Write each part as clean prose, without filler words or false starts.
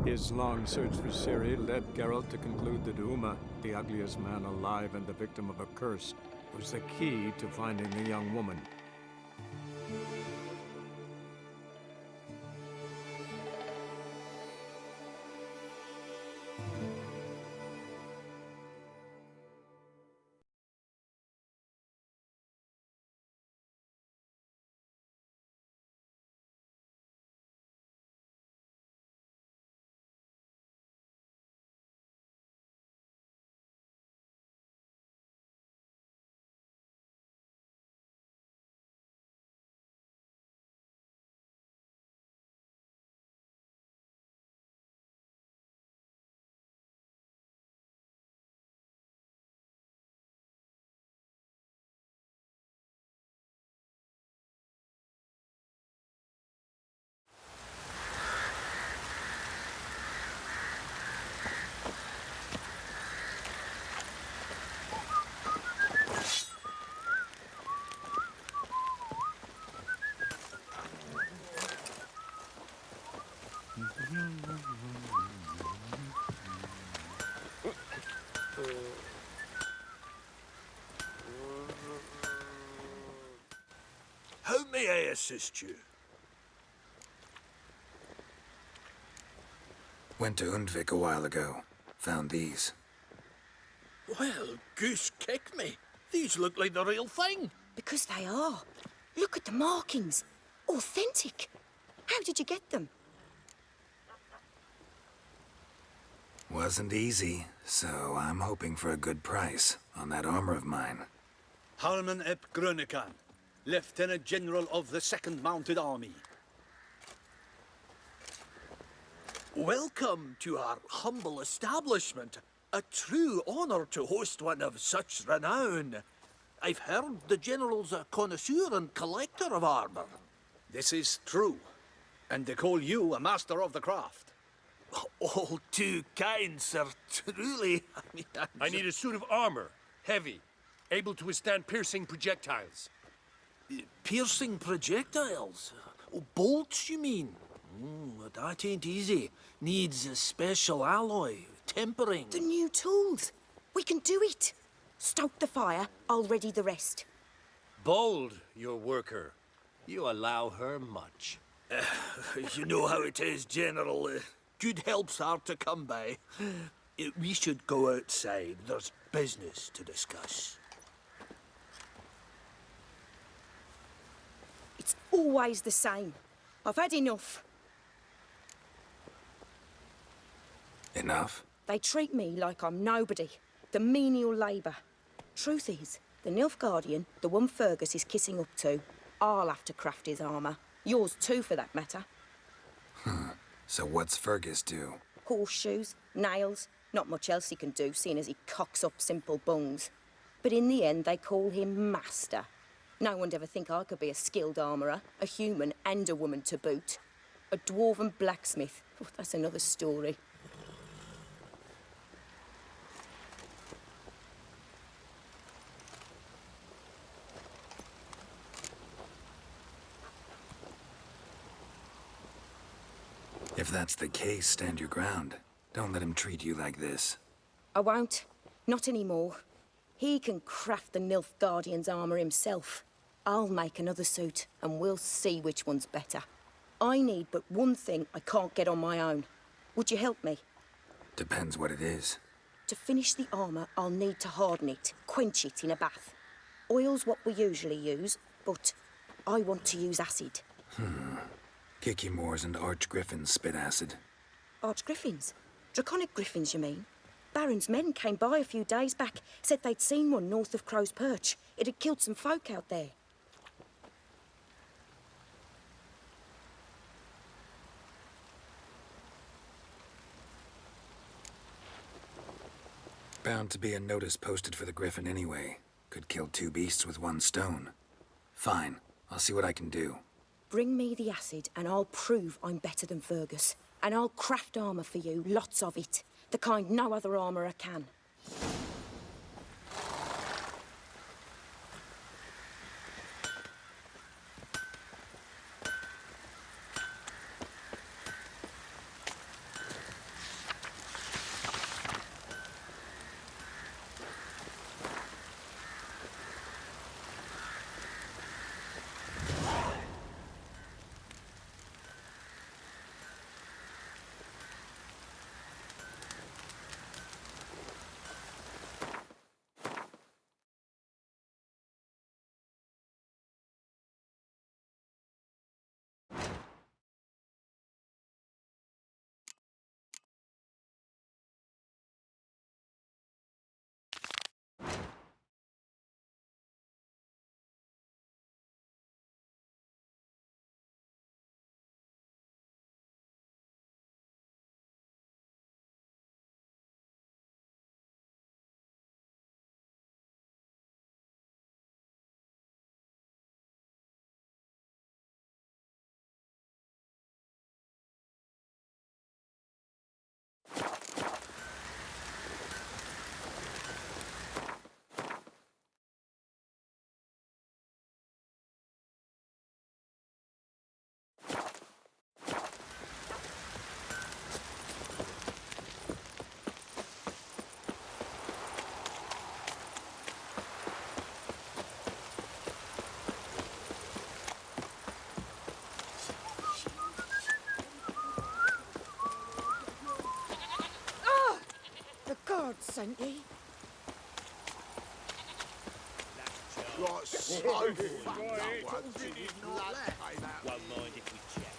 His long search for Ciri led Geralt to conclude that Uma, the ugliest man alive and the victim of a curse, was the key to finding the young woman. How may I assist you? Went to Undvik a while ago. Found these. Well, goose kick me. These look like the real thing. Because they are. Look at the markings. Authentic. How did you get them? Wasn't easy, so I'm hoping for a good price on that armor of mine. Harman ep Grönekan, Lieutenant General of the 2nd Mounted Army. Welcome to our humble establishment. A true honor to host one of such renown. I've heard the General's a connoisseur and collector of armor. This is true, and they call you a master of the craft. All too kind, sir, truly. I need a suit of armor, heavy, able to withstand piercing projectiles. Piercing projectiles? Oh, bolts, you mean? That ain't easy. Needs a special alloy, tempering. The new tools. We can do it. Stoke the fire, I'll ready the rest. Bold, your worker. You allow her much. You know how it is, General. Good help's hard to come by. We should go outside. There's business to discuss. It's always the same. I've had enough. Enough? They treat me like I'm nobody. The menial labour. Truth is, the Nilfgaardian, the one Fergus is kissing up to, I'll have to craft his armour. Yours too, for that matter. So what's Fergus do? Horseshoes, nails, not much else he can do, seeing as he cocks up simple bungs. But in the end, they call him Master. No one'd ever think I could be a skilled armourer, a human and a woman to boot. A dwarven blacksmith, oh, that's another story. If that's the case, stand your ground. Don't let him treat you like this. I won't. Not anymore. He can craft the Nilfgaardian's armour himself. I'll make another suit, and we'll see which one's better. I need but one thing I can't get on my own. Would you help me? Depends what it is. To finish the armour, I'll need to harden it, quench it in a bath. Oil's what we usually use, but I want to use acid. Kicky-Moors and Arch-Griffins spit acid. Arch-Griffins? Draconic griffins, you mean? Baron's men came by a few days back, said they'd seen one north of Crow's Perch. It had killed some folk out there. Bound to be a notice posted for the Griffin anyway. Could kill two beasts with one stone. Fine, I'll see what I can do. Bring me the acid and I'll prove I'm better than Fergus. And I'll craft armour for you, lots of it. The kind no other armourer can. ain't he? Right, so fat that was. Blood came out. Won't mind if we check.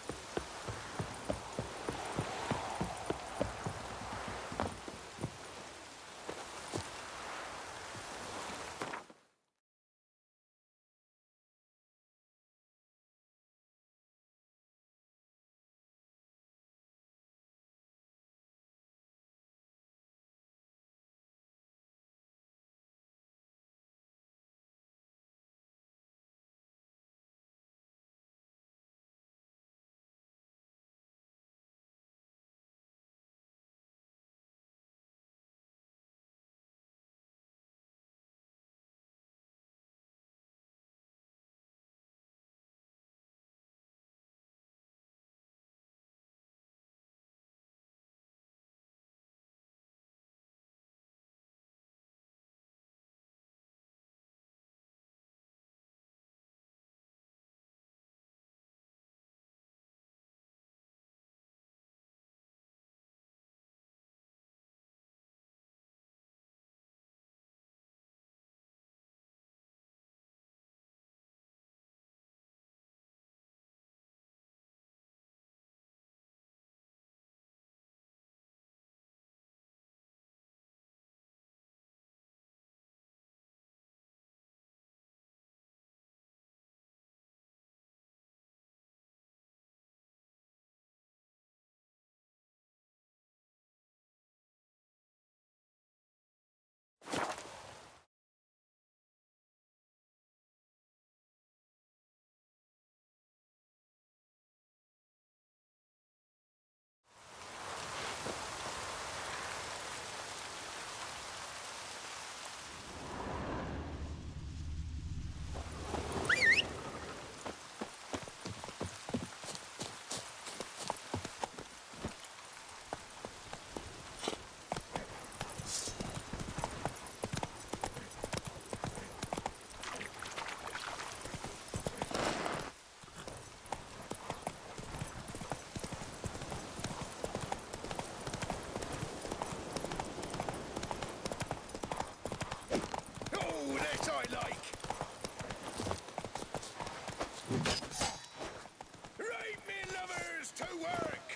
Oh, that I like. Right, me lovers, to work.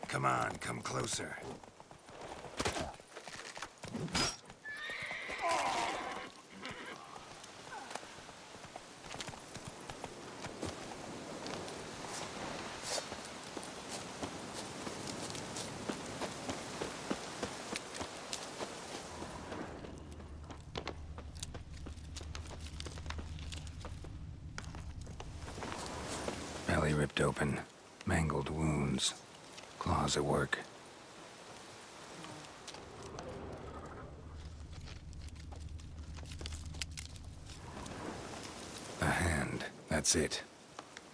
Come on, come closer. Belly ripped open, mangled wounds, claws at work. A hand, that's it.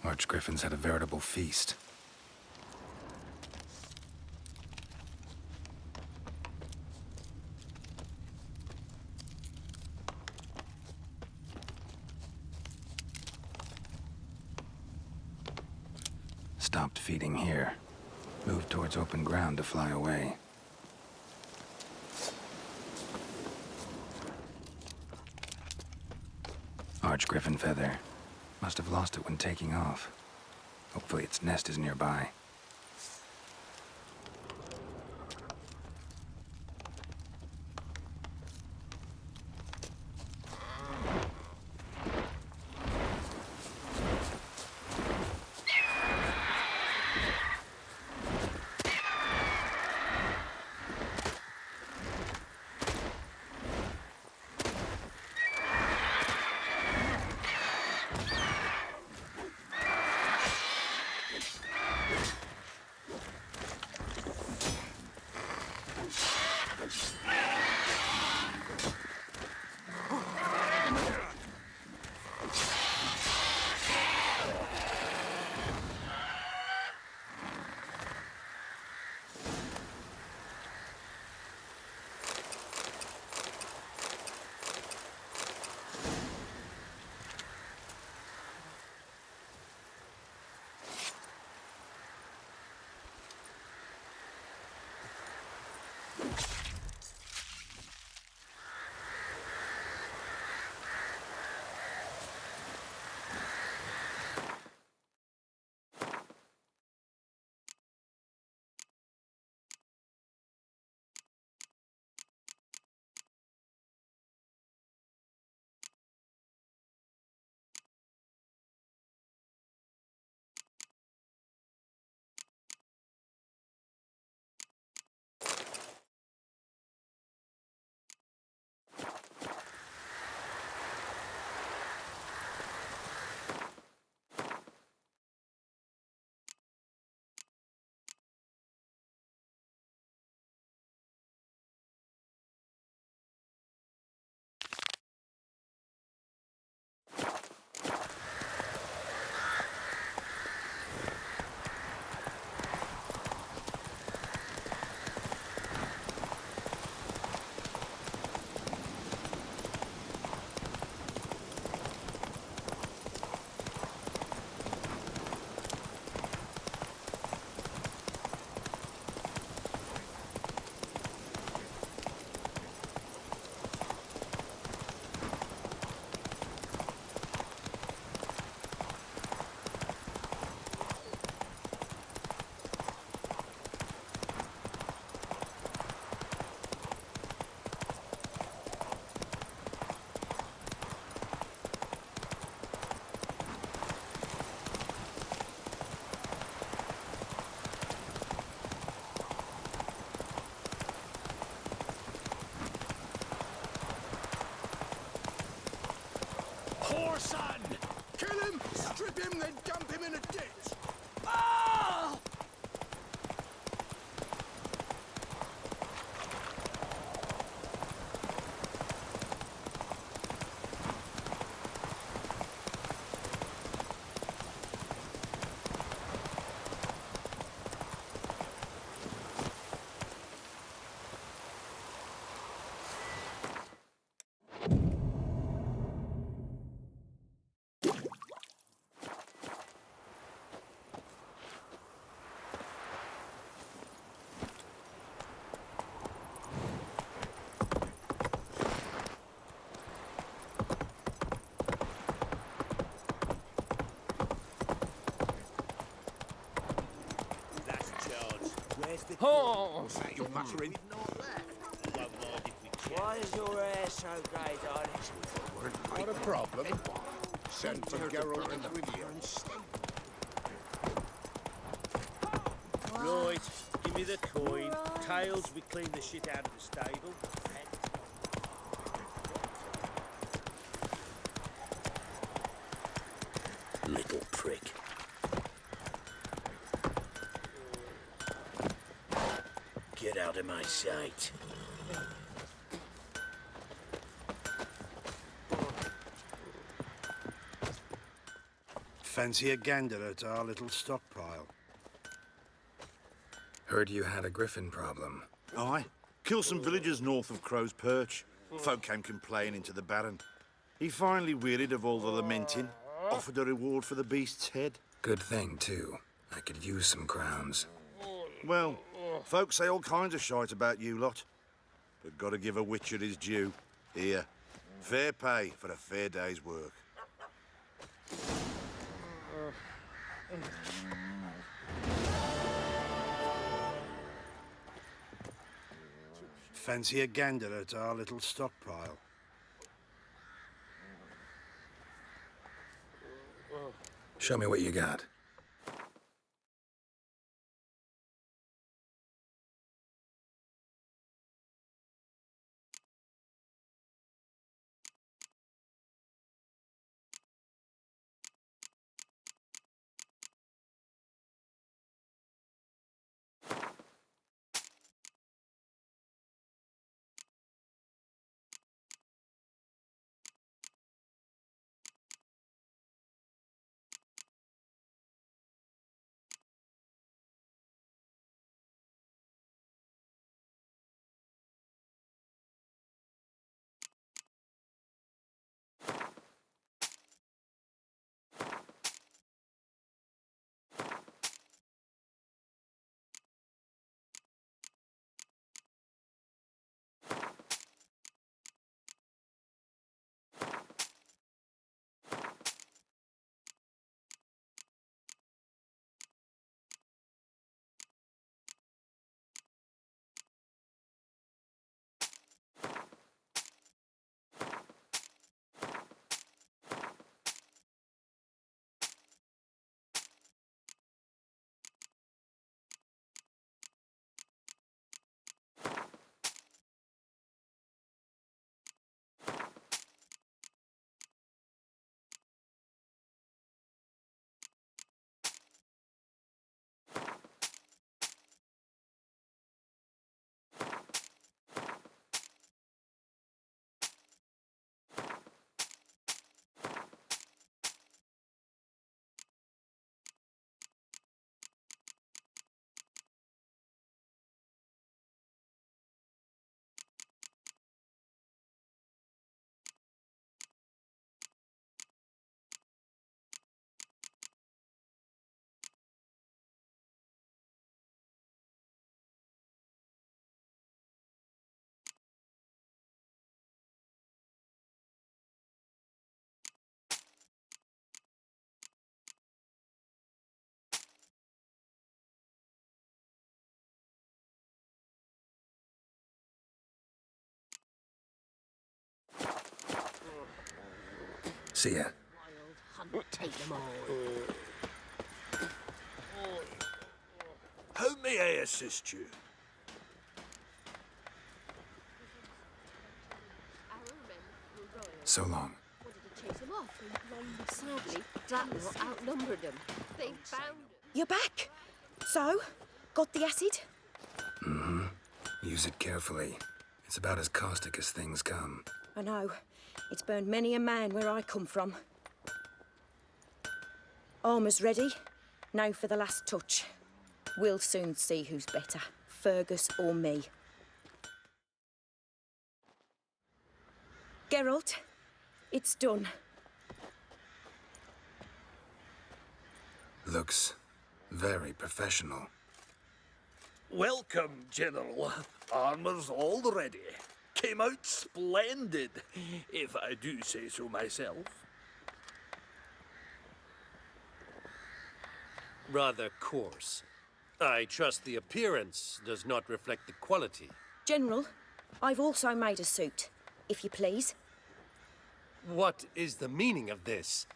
Archgriffins had a veritable feast. Stopped feeding here. Moved towards open ground to fly away. Archgriffin feather. Must have lost it when taking off. Hopefully its nest is nearby. him, then dump him in a ditch. Ah! Oh! What's that you're muttering? Why is your hair so grey, darling? Not a problem. Send for Geralt and with you. Right, give me the coin. Tails, we clean the shit out of the stable. Little prick. Get out of my sight. Fancy a gander at our little stockpile? Heard you had a griffin problem. Aye. Killed some villagers north of Crow's Perch. Folk came complaining to the Baron. He finally wearied of all the lamenting, offered a reward for the beast's head. Good thing, too. I could use some crowns. Well, folk say all kinds of shite about you lot. But gotta give a witcher his due. Here, fair pay for a fair day's work. Fancy a gander at our little stockpile? Show me what you got. See ya. Take them all. How may I assist you? So long. Sadly, that lot outnumbered them. They found him. You're back. So, got the acid? Use it carefully. It's about as caustic as things come. I know. It's burned many a man where I come from. Armour's ready. Now for the last touch. We'll soon see who's better, Fergus or me. Geralt, it's done. Looks very professional. Welcome, General. Armour's all ready. Came out splendid, if I do say so myself. Rather coarse. I trust the appearance does not reflect the quality. General, I've also made a suit, if you please. What is the meaning of this?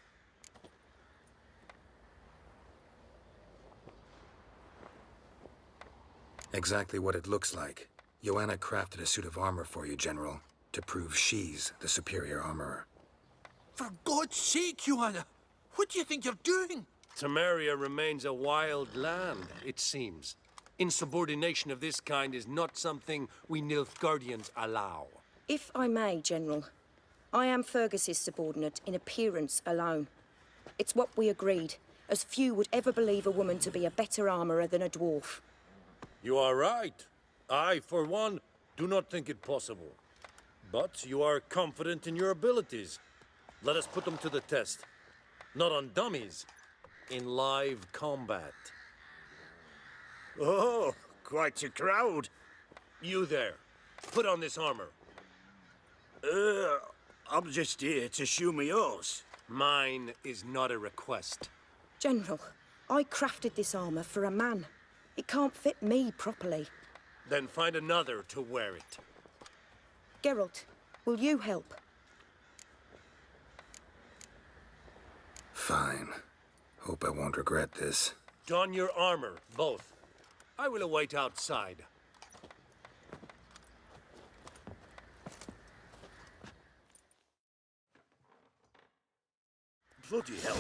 Exactly what it looks like. Joanna crafted a suit of armor for you, General, to prove she's the superior armorer. For God's sake, Joanna, what do you think you're doing? Temeria remains a wild land, it seems. Insubordination of this kind is not something we Nilfgaardians allow. If I may, General, I am Fergus's subordinate in appearance alone. It's what we agreed, as few would ever believe a woman to be a better armourer than a dwarf. You are right. I, for one, do not think it possible. But you are confident in your abilities. Let us put them to the test. Not on dummies, in live combat. Oh, quite a crowd. You there, put on this armor. I'm just here to show me yours. Mine is not a request. General, I crafted this armour for a man. It can't fit me properly. Then find another to wear it. Geralt, will you help? Fine. Hope I won't regret this. Don your armor, both. I will await outside. Bloody hell.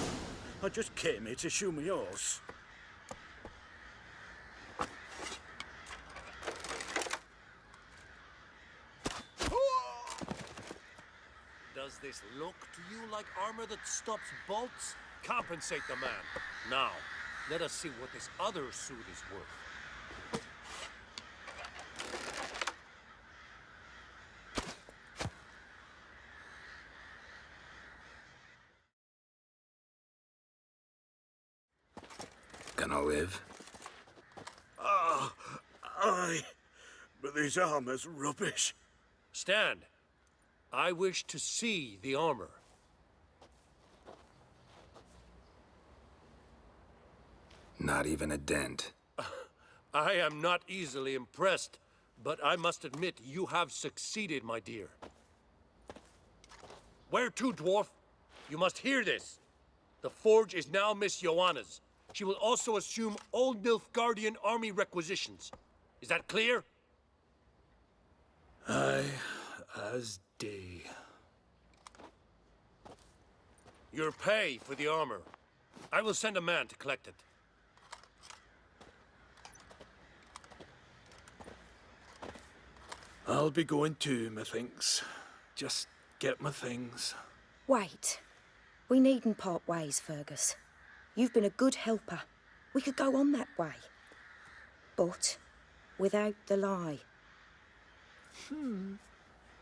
I just came here to show me yours. Does this look to you like armor that stops bolts? Compensate the man. Now, let us see what this other suit is worth. Gonna live? Aye, but this armor's rubbish. Stand. I wish to see the armor. Not even a dent. I am not easily impressed, but I must admit you have succeeded, my dear. Where to, dwarf? You must hear this. The forge is now Miss Joanna's. She will also assume all Nilfgaardian army requisitions. Is that clear? Aye, as day. Your pay for the armor. I will send a man to collect it. I'll be going too, methinks. Just get my things. Wait. We needn't part ways, Fergus. You've been a good helper. We could go on that way. But without the lie.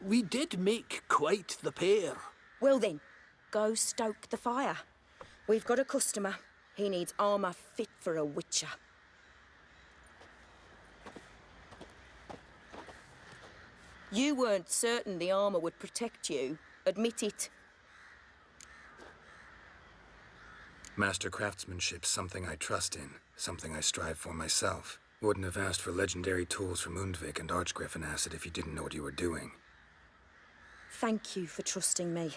We did make quite the pair. Well then, go stoke the fire. We've got a customer. He needs armour fit for a witcher. You weren't certain the armour would protect you. Admit it. Master craftsmanship's something I trust in, something I strive for myself. Wouldn't have asked for legendary tools from Undvik and Archgriffin Acid if you didn't know what you were doing. Thank you for trusting me.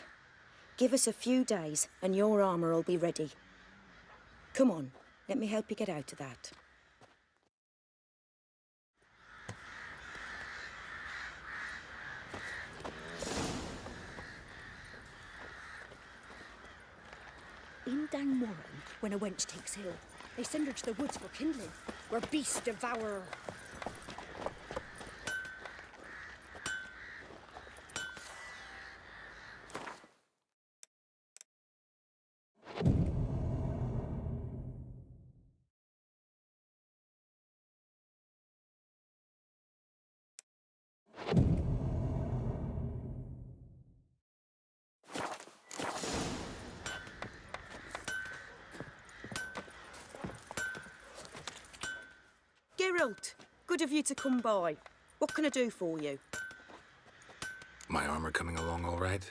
Give us a few days and your armour will be ready. Come on, let me help you get out of that. down Warren when a wench takes ill. They send her to the woods for kindling, where beasts devour her. Geralt, good of you to come by. What can I do for you? My armor coming along all right?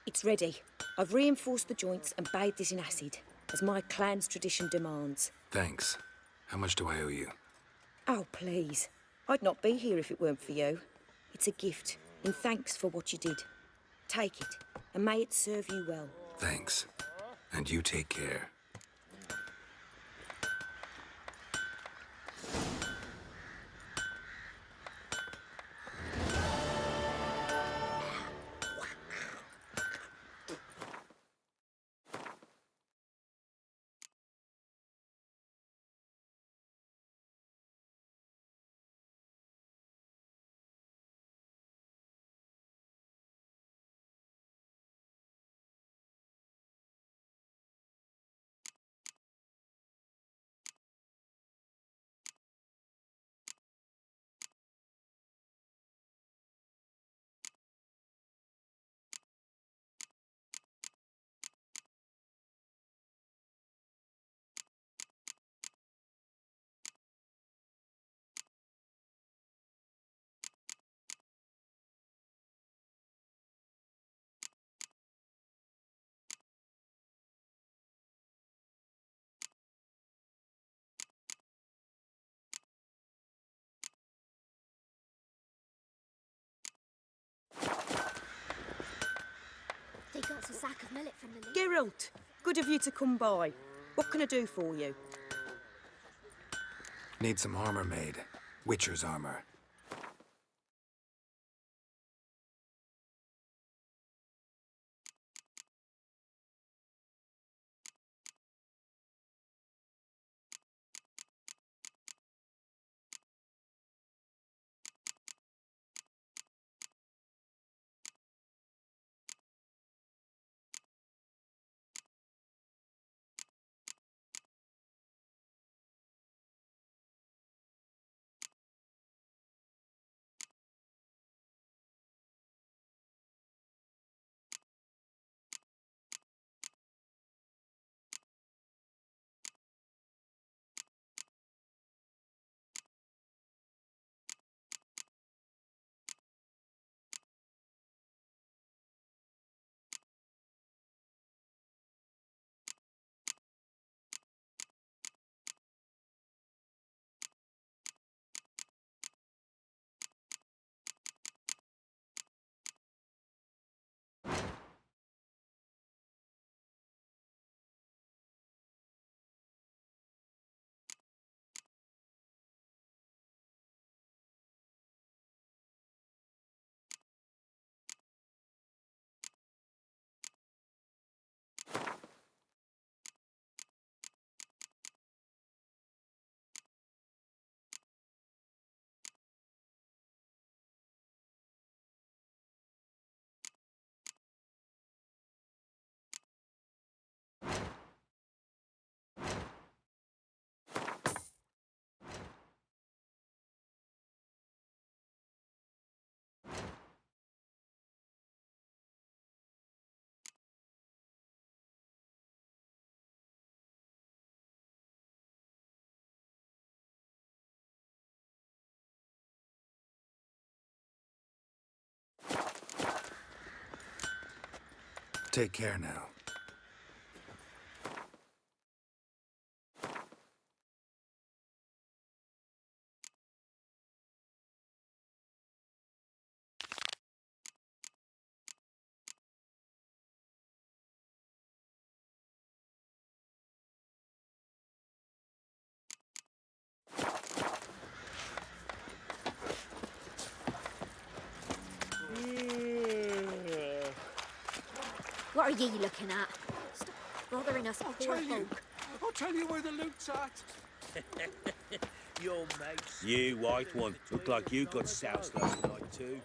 It's ready. I've reinforced the joints and bathed it in acid, as my clan's tradition demands. Thanks. How much do I owe you? Oh, please. I'd not be here if it weren't for you. It's a gift, in thanks for what you did. Take it, and may it serve you well. Thanks. And you take care. They got us a sack of millet from the Geralt, good of you to come by. What can I do for you? Need some armor made. Witcher's armor. Take care now. What are ye looking at? bothering us poor folk. I'll tell you where the loot's at. Your mates. You, white one. Look like you got soused last night, too.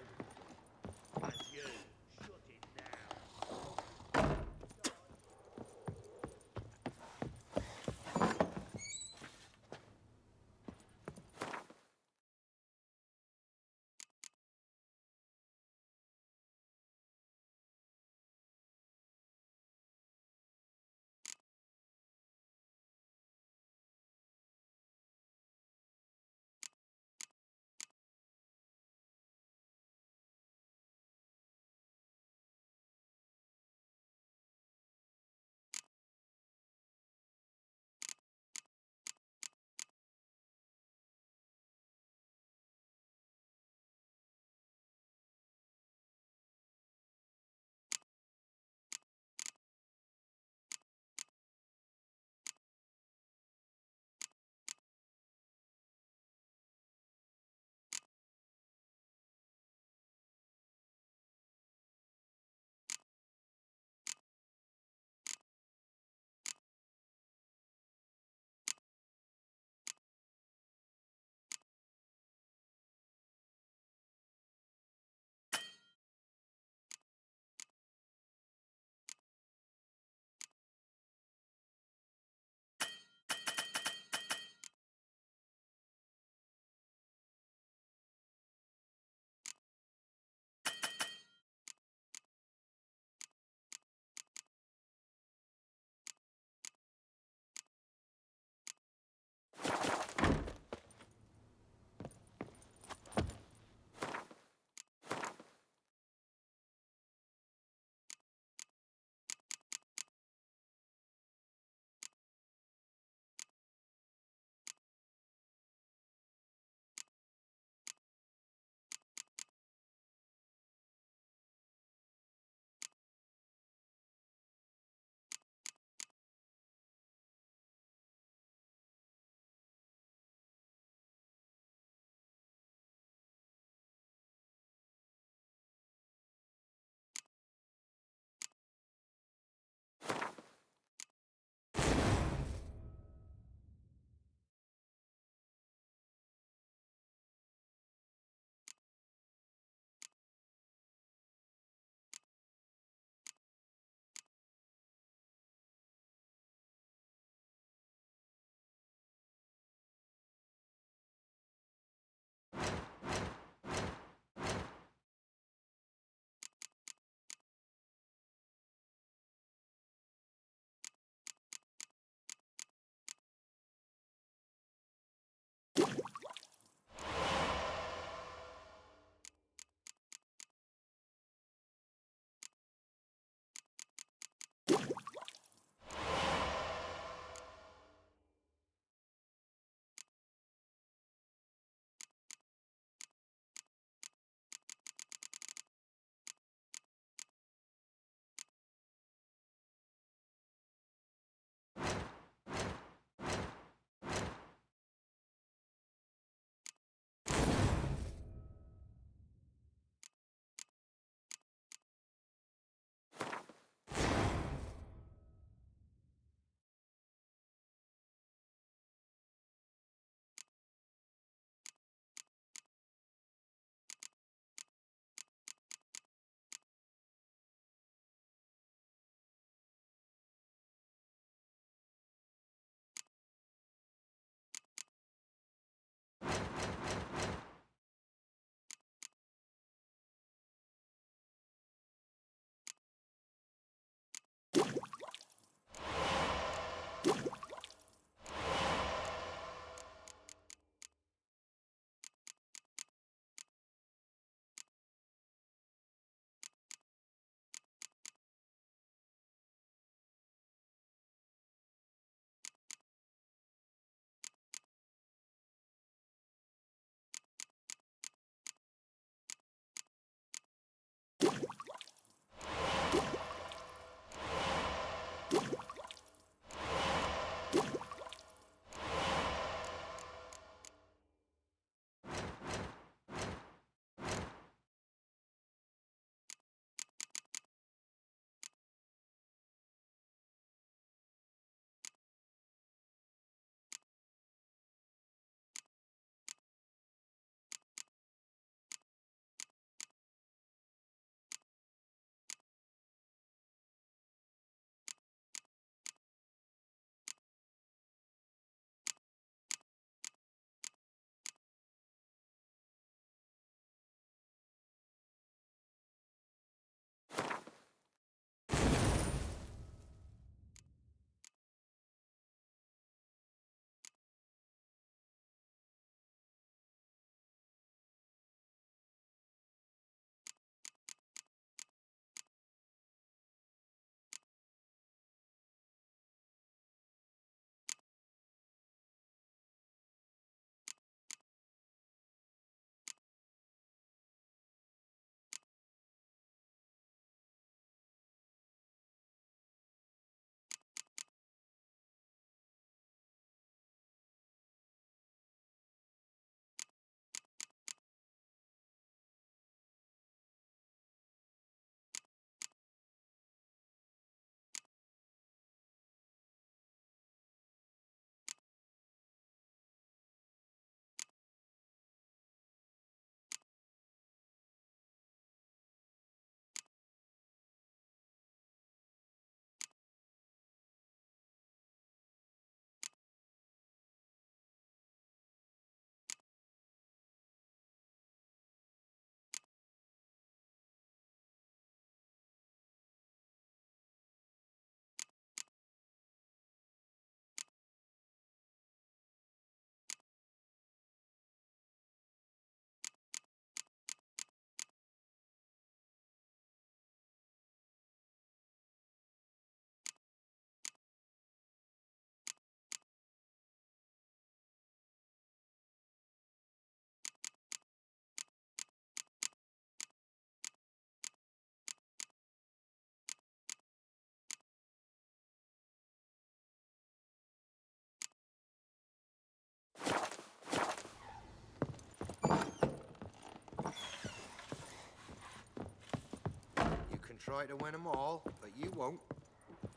try to win them all, but you won't.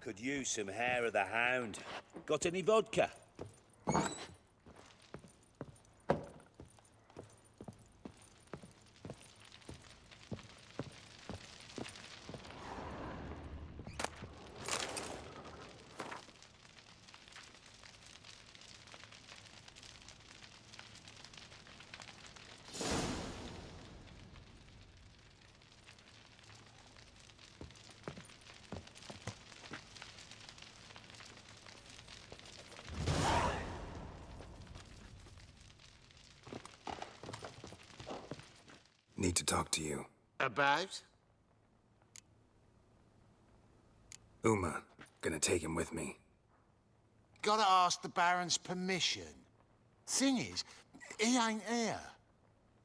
Could use some hair of the hound. Got any vodka? Need to talk to you. About? Uma, gonna take him with me. Gotta ask the Baron's permission. Thing is, he ain't here.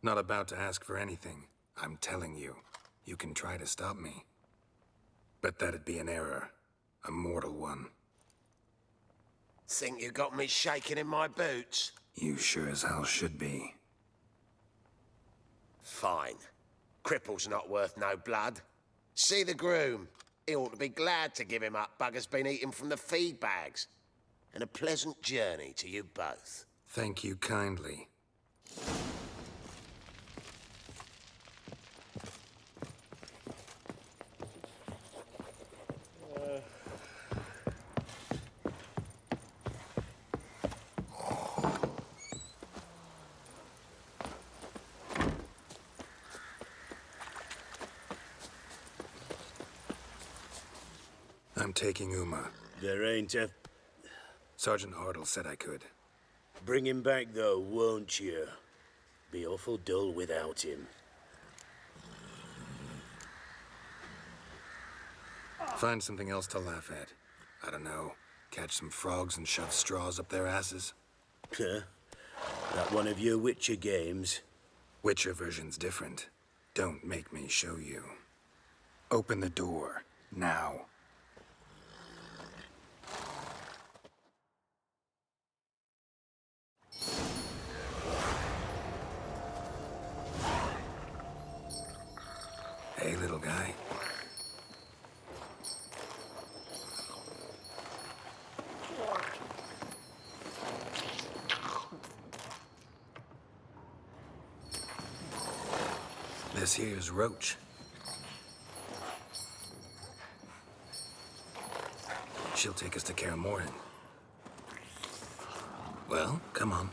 Not about to ask for anything. I'm telling you. You can try to stop me. But that'd be an error. A mortal one. Think you got me shaking in my boots? You sure as hell should be. Fine. Cripple's not worth no blood. See the groom. He ought to be glad to give him up. Bugger's been eating from the feed bags. And a pleasant journey to you both. Thank you kindly. I'm taking Uma. There ain't a... Sergeant Hartle said I could. Bring him back, though, won't you? Be awful dull without him. Find something else to laugh at. I don't know. Catch some frogs and shove straws up their asses. Huh? That one of your Witcher games? Witcher version's different. Don't make me show you. Open the door. Now. Hey, little guy. This here's Roach. She'll take us to Kaer Morhen. Well, come on.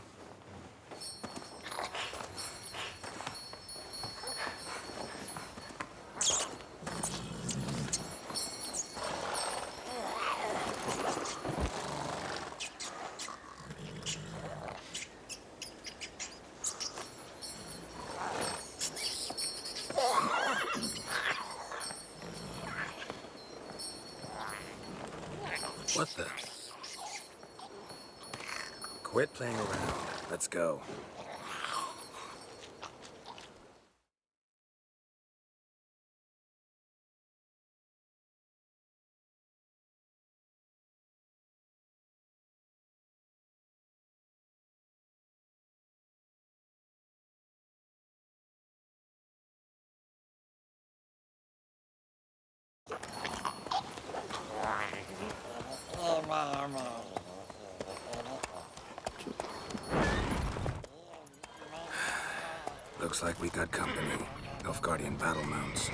What the? Quit playing around. Let's go. Looks like we got company. Nilfgaardian battle mounts.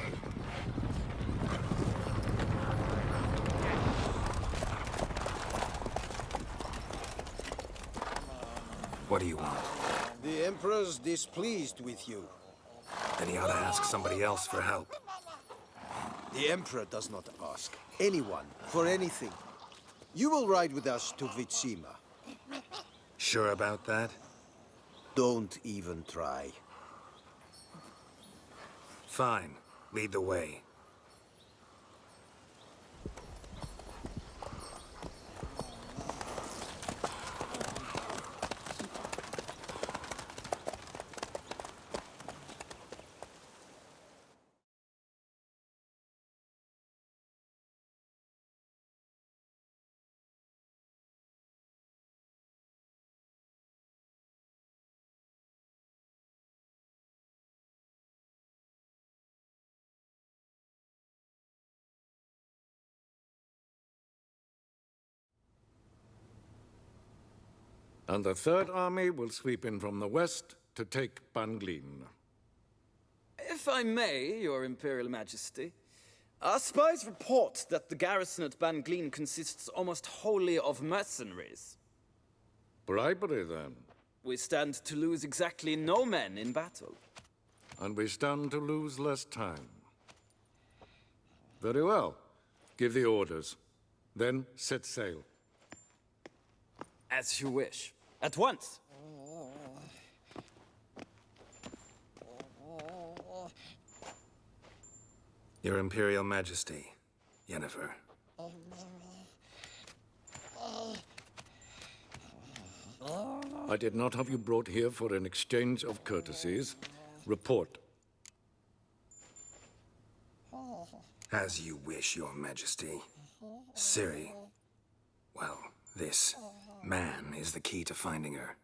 What do you want? The Emperor's displeased with you. Then he ought to ask somebody else for help. The Emperor does not ask anyone for anything. You will ride with us to Vitsima. Sure about that? Don't even try. Fine. Lead the way. And the Third Army will sweep in from the west to take Banglin. If I may, Your Imperial Majesty, our spies report that the garrison at Banglin consists almost wholly of mercenaries. Bribery, then. We stand to lose exactly no men in battle. And we stand to lose less time. Very well. Give the orders. Then set sail. As you wish. At once. Your Imperial Majesty, Yennefer. I did not have you brought here for an exchange of courtesies. Report. As you wish, Your Majesty. Ciri. Well, this man is the key to finding her.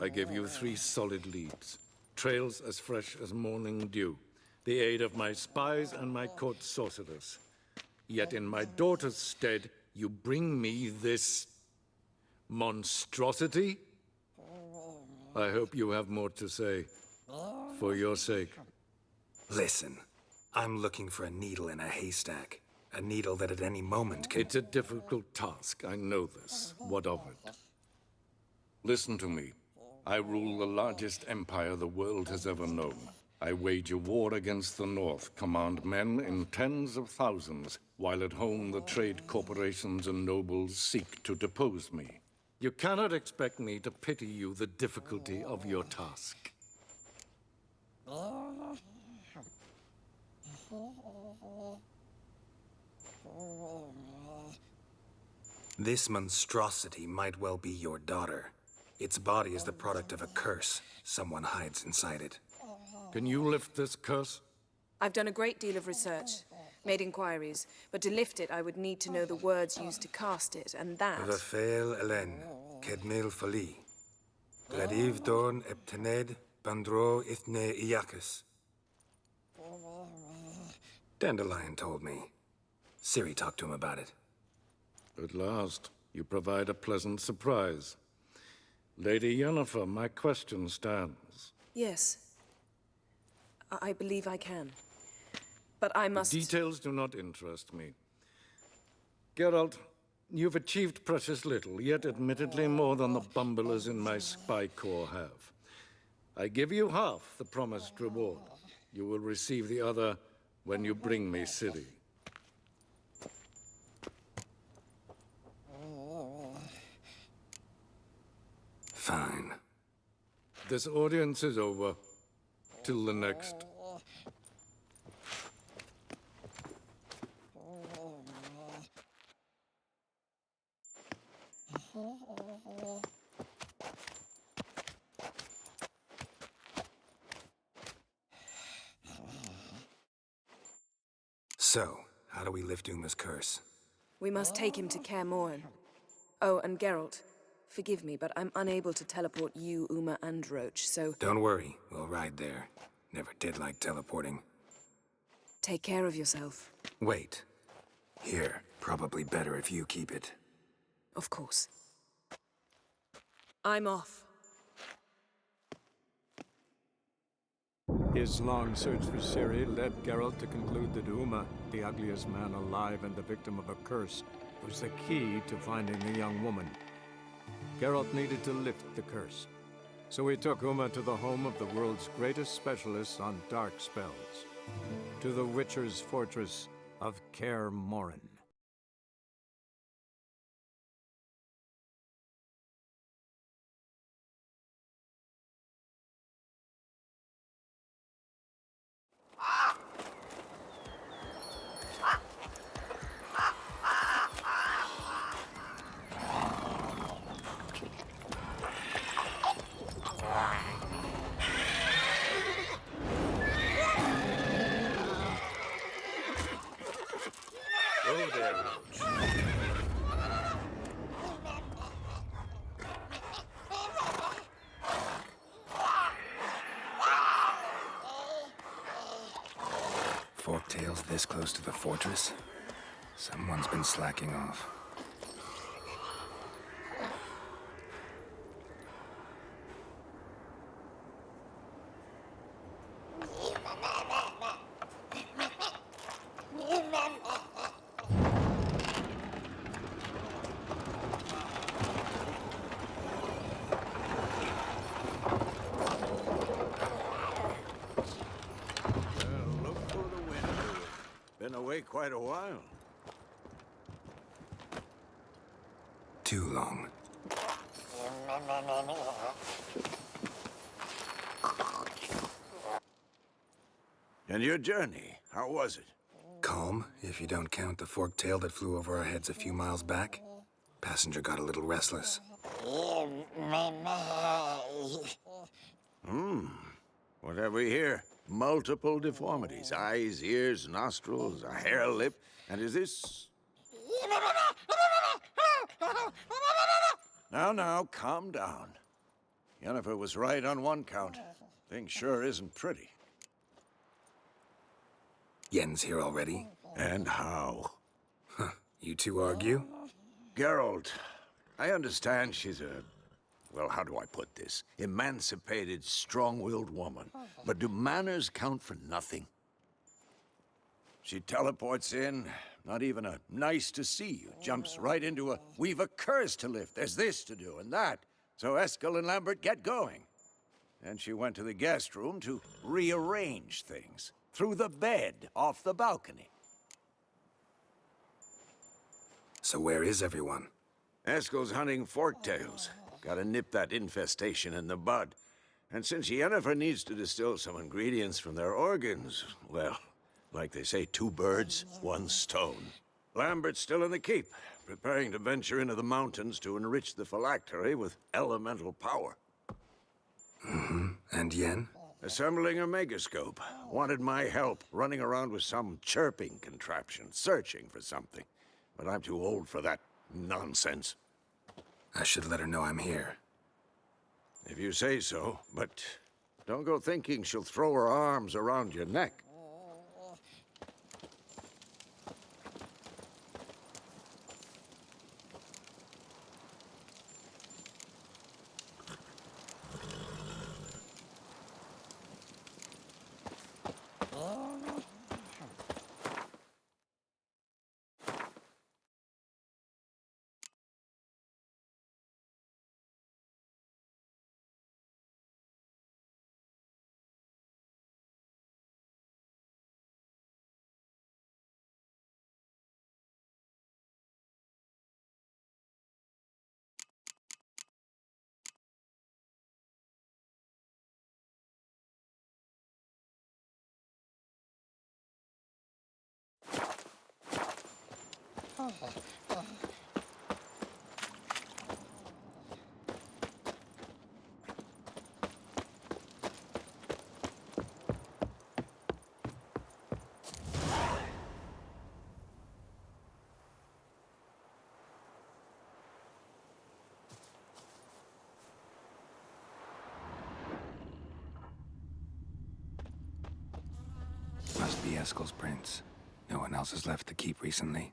I gave you 3 solid leads. Trails as fresh as morning dew. The aid of my spies and my court sorcerers. Yet in my daughter's stead, you bring me this monstrosity? I hope you have more to say. For your sake. Listen, I'm looking for a needle in a haystack. A needle that at any moment can... It's a difficult task, I know this. What of it? Listen to me. I rule the largest empire the world has ever known. I wage a war against the North, command men in tens of thousands, while at home the trade corporations and nobles seek to depose me. You cannot expect me to pity you the difficulty of your task. This monstrosity might well be your daughter. Its body is the product of a curse. Someone hides inside it. Can you lift this curse? I've done a great deal of research, made inquiries, but to lift it I would need to know the words used to cast it, and that... Rafael Elen, Kedmil Fali. Gladiv Dorn Eptened, Bandro Ithne Iacus. Dandelion told me. Ciri talked to him about it. At last, you provide a pleasant surprise. Lady Yennefer, my question stands. Yes. I believe I can. But I must... The details do not interest me. Geralt, you've achieved precious little, yet admittedly more than the bumblers in my spy corps have. I give you half the promised reward. You will receive the other when you bring me Ciri. Fine. This audience is over. Till the next. So, how do we lift Uma's curse? We must take him to Kaer Morhen. Oh, and Geralt, forgive me, but I'm unable to teleport you, Uma, and Roach, so... Don't worry, we'll ride there. Never did like teleporting. Take care of yourself. Wait. Here, probably better if you keep it. Of course. I'm off. His long search for Ciri led Geralt to conclude that Uma, the ugliest man alive and the victim of a curse, was the key to finding the young woman. Geralt needed to lift the curse. So he took Uma to the home of the world's greatest specialist on dark spells, to the Witcher's fortress of Kaer Morhen. Oh, there, Roach. Forktails this close to the fortress? Someone's been slacking off. take quite a while. Too long. And your journey, how was it? Calm, if you don't count the forktail that flew over our heads a few miles back. Passenger got a little restless. What have we here? Multiple deformities. Eyes, ears, nostrils, a hair lip. And is this... Now, calm down. Jennifer was right on one count. Thing sure isn't pretty. Yen's here already? And how? Huh. You two argue? Geralt, I understand she's a... well, how do I put this? Emancipated, strong-willed woman. But do manners count for nothing? She teleports in, not even a nice to see you, jumps right into a we've a curse to lift, there's this to do and that. So Eskel and Lambert get going. And she went to the guest room to rearrange things. Through the bed, off the balcony. So where is everyone? Eskel's hunting Forktails. Gotta nip that infestation in the bud. And since Yennefer needs to distill some ingredients from their organs, well, like they say, 2 birds, 1 stone. Lambert's still in the keep, preparing to venture into the mountains to enrich the phylactery with elemental power. And Yen? Assembling a megascope. Wanted my help running around with some chirping contraption, searching for something. But I'm too old for that nonsense. I should let her know I'm here. If you say so, but don't go thinking she'll throw her arms around your neck. Must be Eskel's prince. No one else has left the keep recently.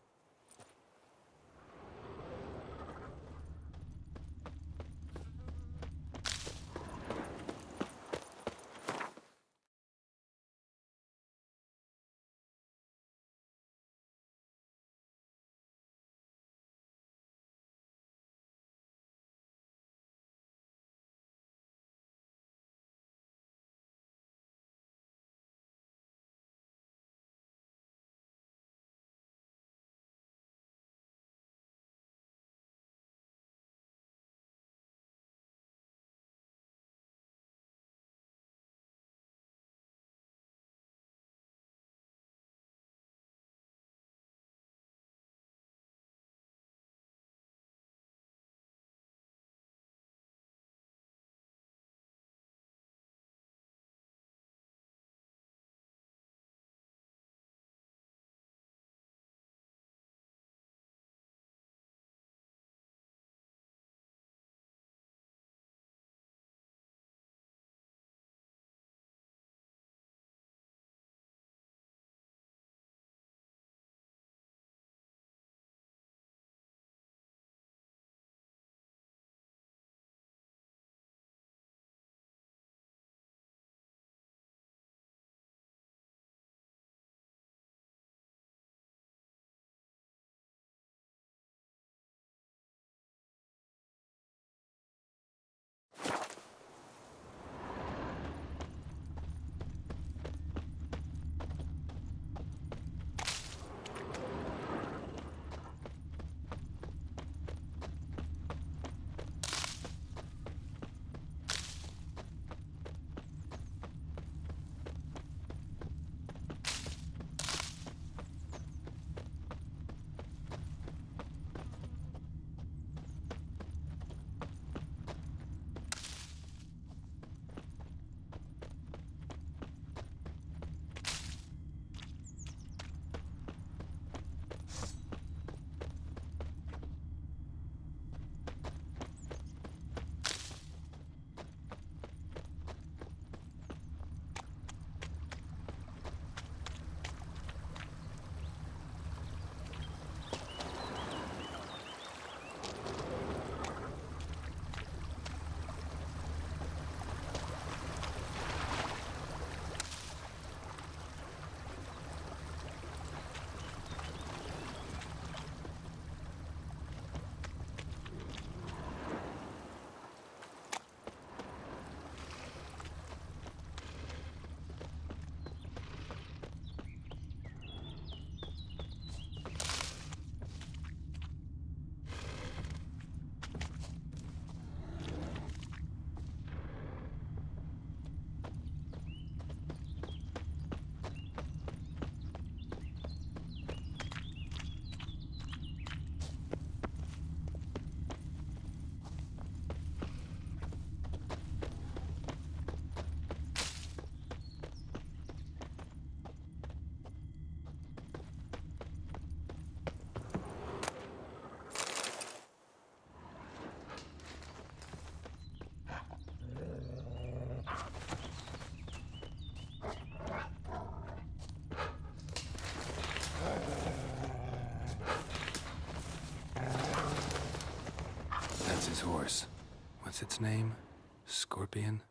What's its name? Scorpion?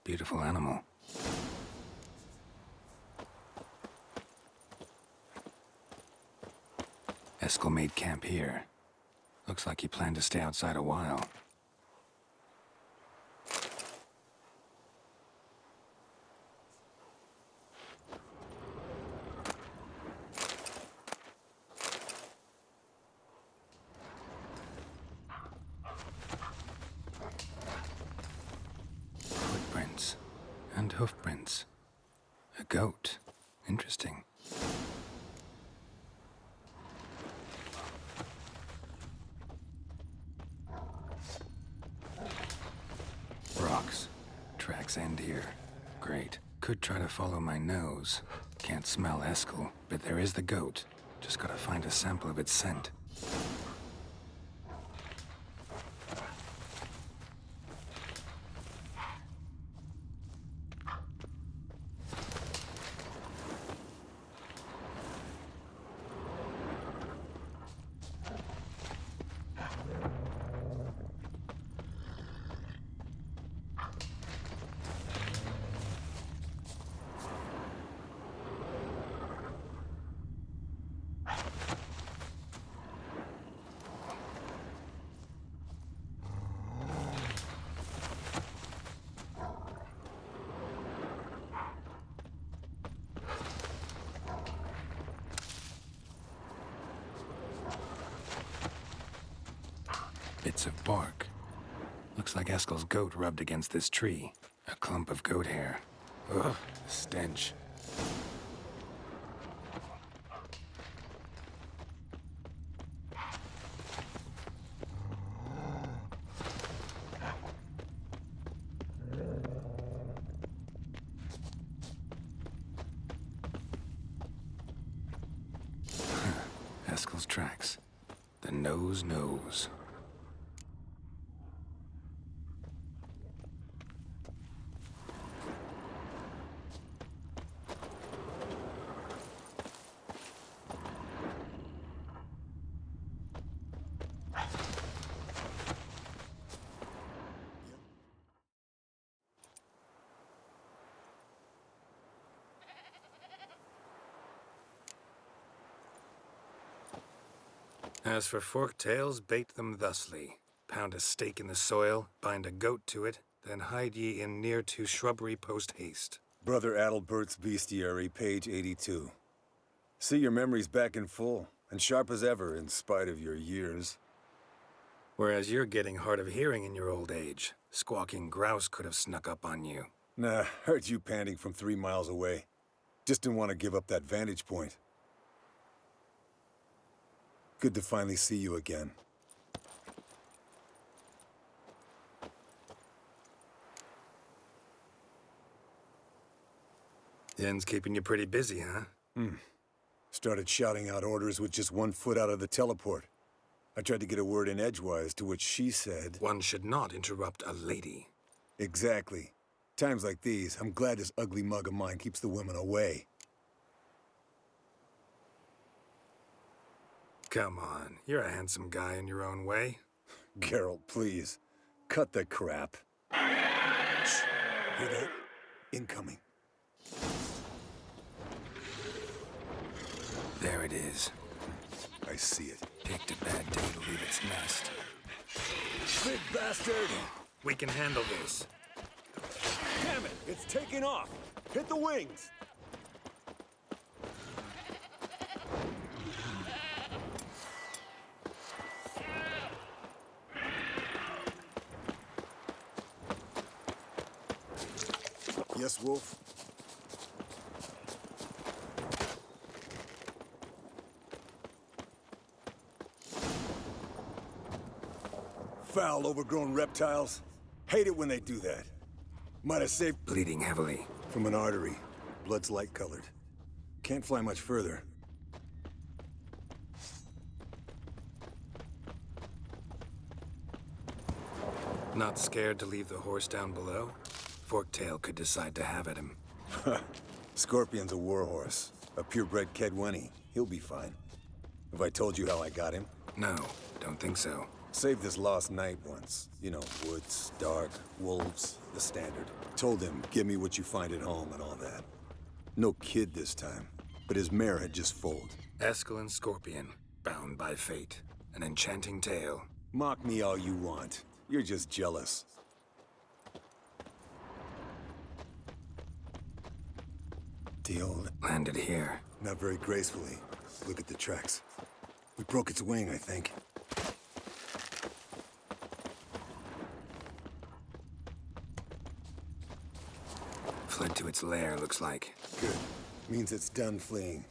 Beautiful animal. Eskel made camp here. Looks like he planned to stay outside a while. Footprints and hoofprints. A goat. Interesting. Rocks. Tracks end here. Great. Could try to follow my nose. Can't smell Eskel, but there is the goat. Just gotta find a sample of its scent. Bits of bark. Looks like Eskel's goat rubbed against this tree. A clump of goat hair. Ugh, stench. Eskel's tracks. The nose knows. As for Forktails, bait them thusly. Pound a stake in the soil, bind a goat to it, then hide ye in near to shrubbery post haste. Brother Adalbert's Bestiary, page 82. See your memories back in full, and sharp as ever in spite of your years. Whereas you're getting hard of hearing in your old age. Squawking grouse could have snuck up on you. Nah, heard you panting from 3 miles away. Just didn't want to give up that vantage point. Good to finally see you again. Yen's keeping you pretty busy, huh? Started shouting out orders with just 1 foot out of the teleport. I tried to get a word in edgewise, to which she said... One should not interrupt a lady. Exactly. Times like these, I'm glad this ugly mug of mine keeps the women away. Come on, you're a handsome guy in your own way. Geralt, please. Cut the crap. Shh. Hear that? Incoming. There it is. I see it. Picked a bad day to leave its nest. Big bastard! We can handle this. Damn it! It's taking off! Hit the wings! Yes, Wolf? Foul, overgrown reptiles. Hate it when they do that. Might have saved... Bleeding heavily. From an artery. Blood's light-colored. Can't fly much further. Not scared to leave the horse down below? Forktail could decide to have at him. Scorpion's a warhorse. A purebred Kedwenny. He'll be fine. Have I told you how I got him? No, don't think so. Saved this lost knight once. You know, woods, dark, wolves, the standard. Told him, give me what you find at home and all that. No kid this time, but his mare had just foaled. Eskel Scorpion, bound by fate. An enchanting tale. Mock me all you want. You're just jealous. The old... Landed here. Not very gracefully. Look at the tracks. We broke its wing, I think. Fled to its lair, looks like. Good. Means it's done fleeing.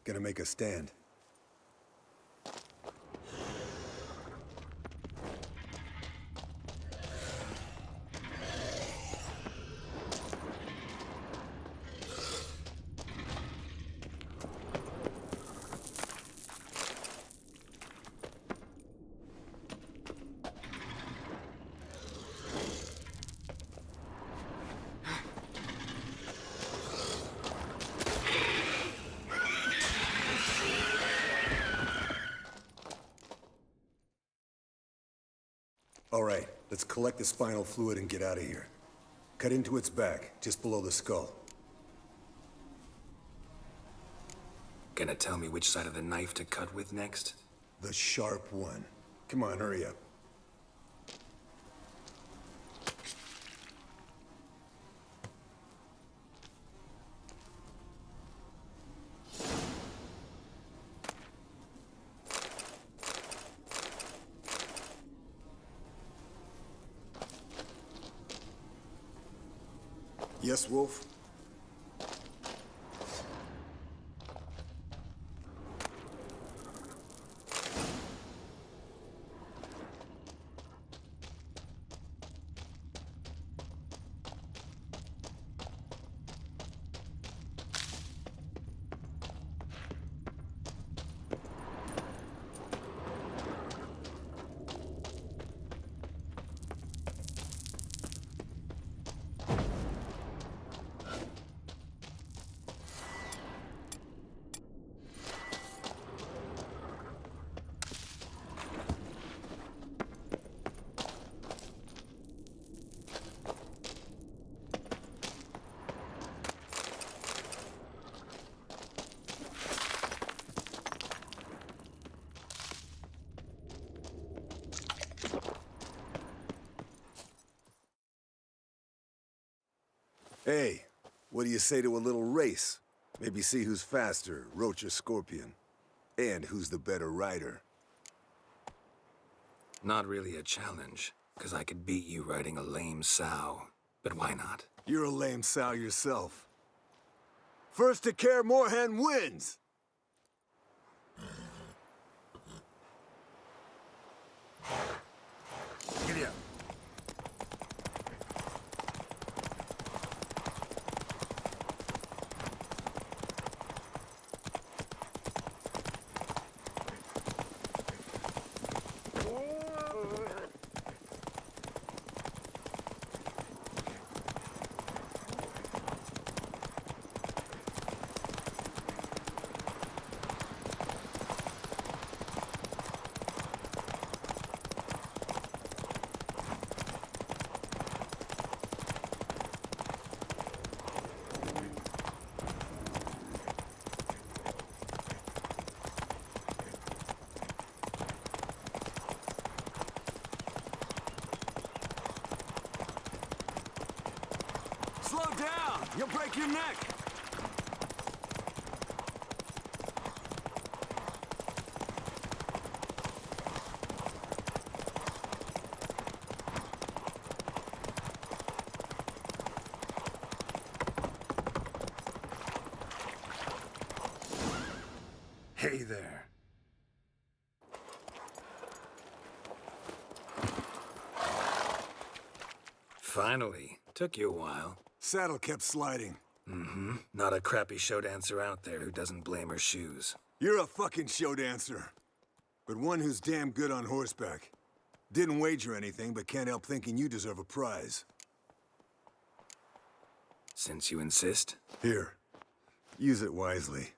Gonna make a stand. All right, let's collect the spinal fluid and get out of here. Cut into its back, just below the skull. Gonna tell me which side of the knife to cut with next? The sharp one. Come on, hurry up. Yes, Wolf? Hey, what do you say to a little race? Maybe see who's faster, Roach or Scorpion. And who's the better rider. Not really a challenge, because I could beat you riding a lame sow. But why not? You're a lame sow yourself. First to Kaer Morhen wins! Giddy up. Slow down! You'll break your neck! Hey there. Finally. Took you a while. Saddle kept sliding. Mm-hmm. Not a crappy show dancer out there who doesn't blame her shoes. You're a fucking show dancer. But one who's damn good on horseback. Didn't wager anything, but can't help thinking you deserve a prize. Since you insist. Here. Use it wisely.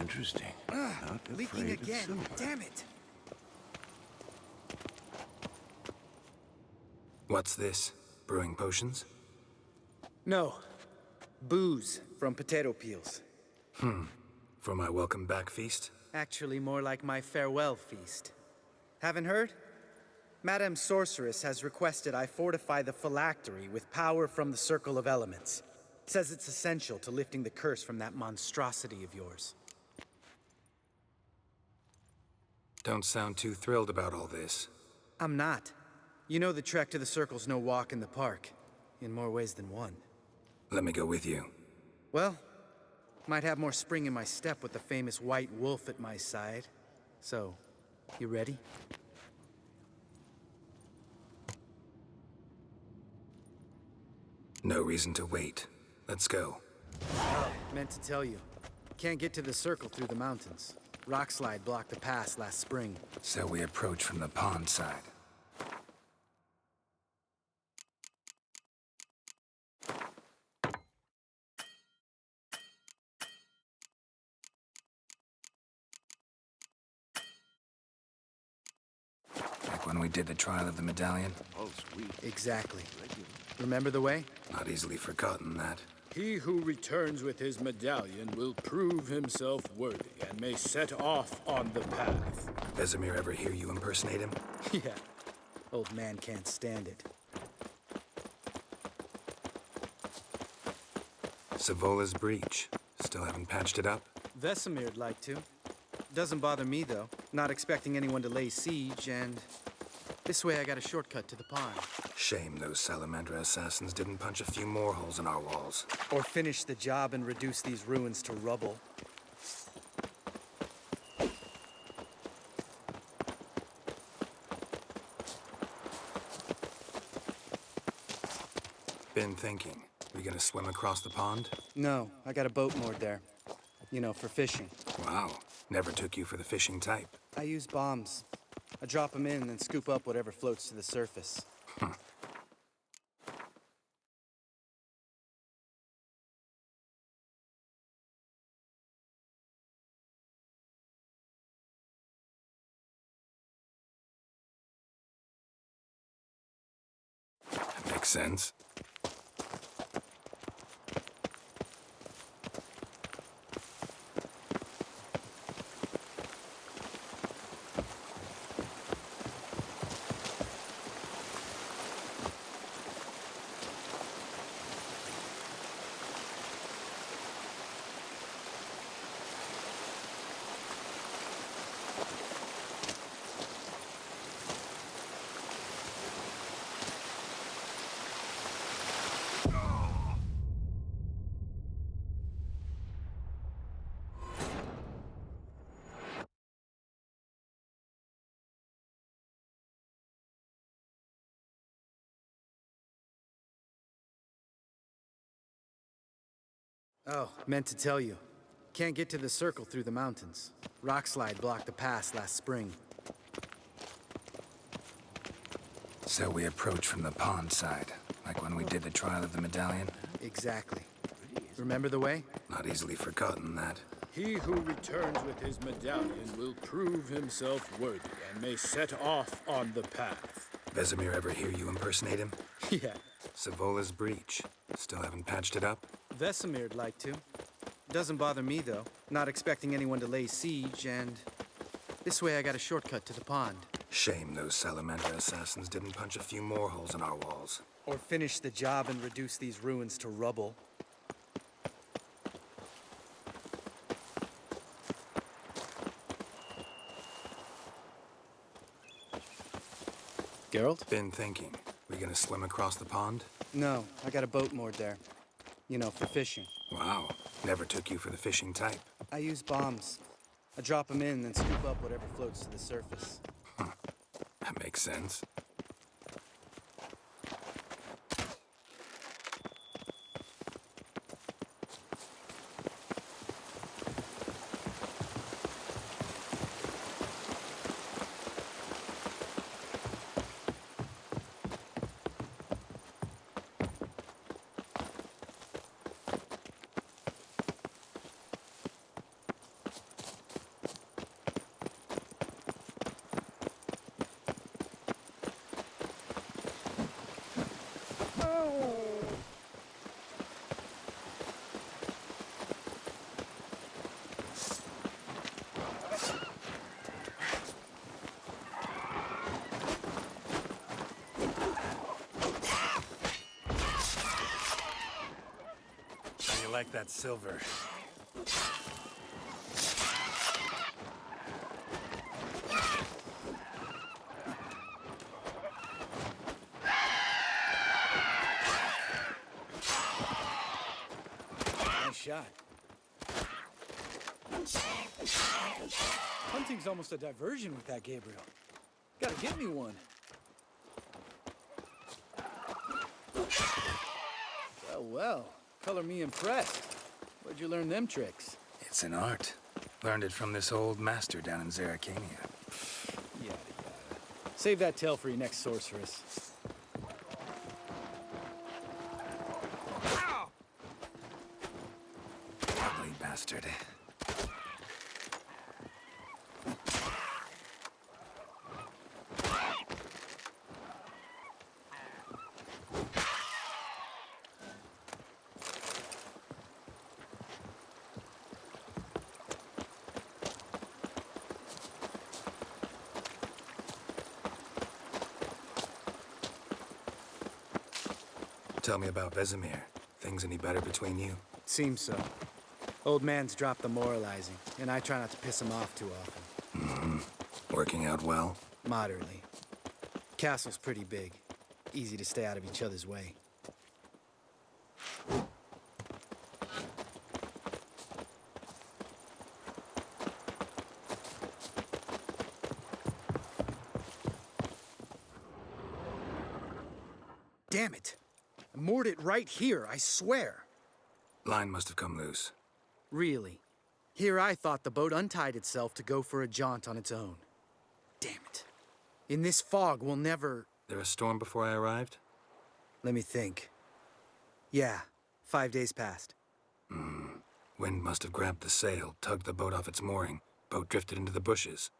Interesting. Not Leaking afraid of again. silver. Damn it. What's this? Brewing potions? No. Booze from potato peels. For my welcome back feast? Actually, more like my farewell feast. Haven't heard? Madame Sorceress has requested I fortify the phylactery with power from the Circle of Elements. Says it's essential to lifting the curse from that monstrosity of yours. Don't sound too thrilled about all this. I'm not. You know the trek to the Circle's no walk in the park. In more ways than one. Let me go with you. Well, might have more spring in my step with the famous white wolf at my side. So, you ready? No reason to wait. Let's go. Meant to tell you. Can't get to the Circle through the mountains. Rockslide blocked the pass last spring. So we approach from the pond side. Like when we did the trial of the medallion? Oh, sweet. Exactly. Remember the way? Not easily forgotten, that. He who returns with his medallion will prove himself worthy and may set off on the path. Vesemir ever hear you impersonate him? Yeah. Old man can't stand it. Savola's breach. Still haven't patched it up? Vesemir'd like to. Doesn't bother me, though. Not expecting anyone to lay siege, and this way I got a shortcut to the pond. Shame those Salamandra assassins didn't punch a few more holes in our walls. Or finish the job and reduce these ruins to rubble. Been thinking. We gonna swim across the pond? No, I got a boat moored there. You know, for fishing. Wow. Never took you for the fishing type. I use bombs. I drop them in and then scoop up whatever floats to the surface. That makes sense. Oh, meant to tell you. Can't get to the Circle through the mountains. Rockslide blocked the pass last spring. So we approach from the pond side, like when we did the trial of the medallion? Exactly. Remember the way? Not easily forgotten, that. He who returns with his medallion will prove himself worthy and may set off on the path. Vesemir ever hear you impersonate him? Yeah. Savola's breach. Still haven't patched it up? Vesemir'd like to. Doesn't bother me, though. Not expecting anyone to lay siege, and this way I got a shortcut to the pond. Shame those Salamandra assassins didn't punch a few more holes in our walls. Or finish the job and reduce these ruins to rubble. Geralt? Been thinking. We gonna swim across the pond? No, I got a boat moored there. You know, for fishing. Wow. Never took you for the fishing type. I use bombs. I drop them in and then scoop up whatever floats to the surface. That makes sense. you like that silver? Nice shot. Hunting's almost a diversion with that, Gabriel. Gotta get me one. Well, well. Color me impressed. Where'd you learn them tricks? It's an art. Learned it from this old master down in Zerrikania. Yada yada. Save that tale for your next sorceress. Ugly bastard. Tell me about Vesemir. Things any better between you? Seems so. Old man's dropped the moralizing, and I try not to piss him off too often. Mm-hmm. Working out well? Moderately. Castle's pretty big. Easy to stay out of each other's way. Damn it! I moored it right here, I swear. Line must have come loose. Really? Here I thought the boat untied itself to go for a jaunt on its own. Damn it. In this fog, we'll never... There a storm before I arrived? Let me think. Yeah, 5 days passed. Wind must have grabbed the sail, tugged the boat off its mooring. Boat drifted into the bushes.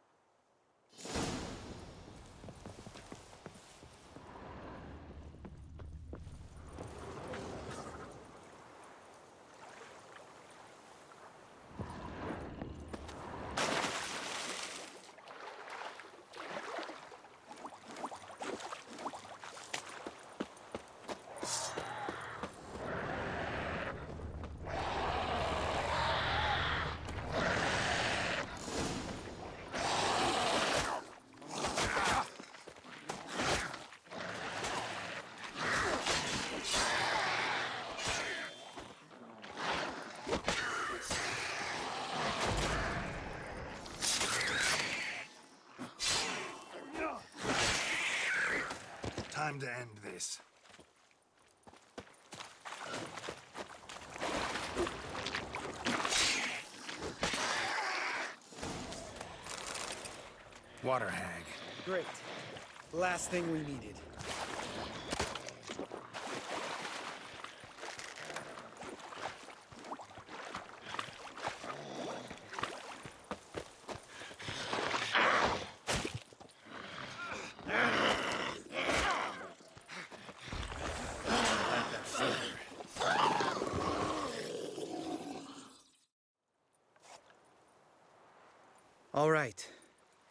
Time to end this. Water hag. Great. Last thing we needed. All right.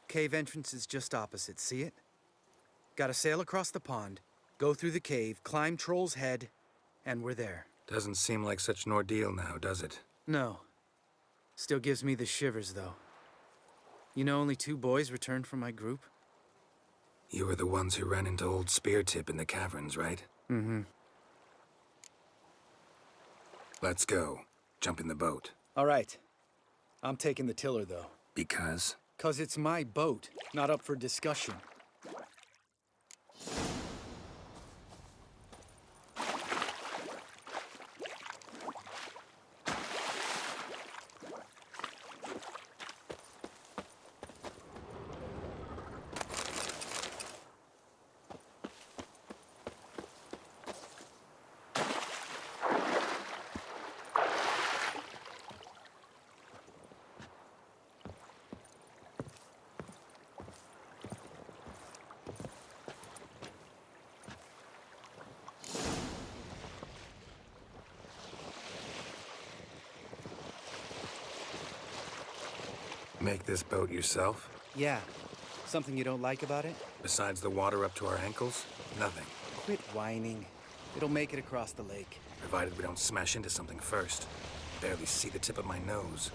Cave entrance is just opposite, see it? Gotta sail across the pond, go through the cave, climb Troll's Head, and we're there. Doesn't seem like such an ordeal now, does it? No. Still gives me the shivers, though. You know only 2 boys returned from my group? You were the ones who ran into old Speartip in the caverns, right? Mm-hmm. Let's go. Jump in the boat. All right. I'm taking the tiller, though. Because? 'Cause it's my boat, not up for discussion. Make this boat yourself? Yeah. Something you don't like about it? Besides the water up to our ankles? Nothing. Quit whining. It'll make it across the lake. provided we don't smash into something first. Barely see the tip of my nose.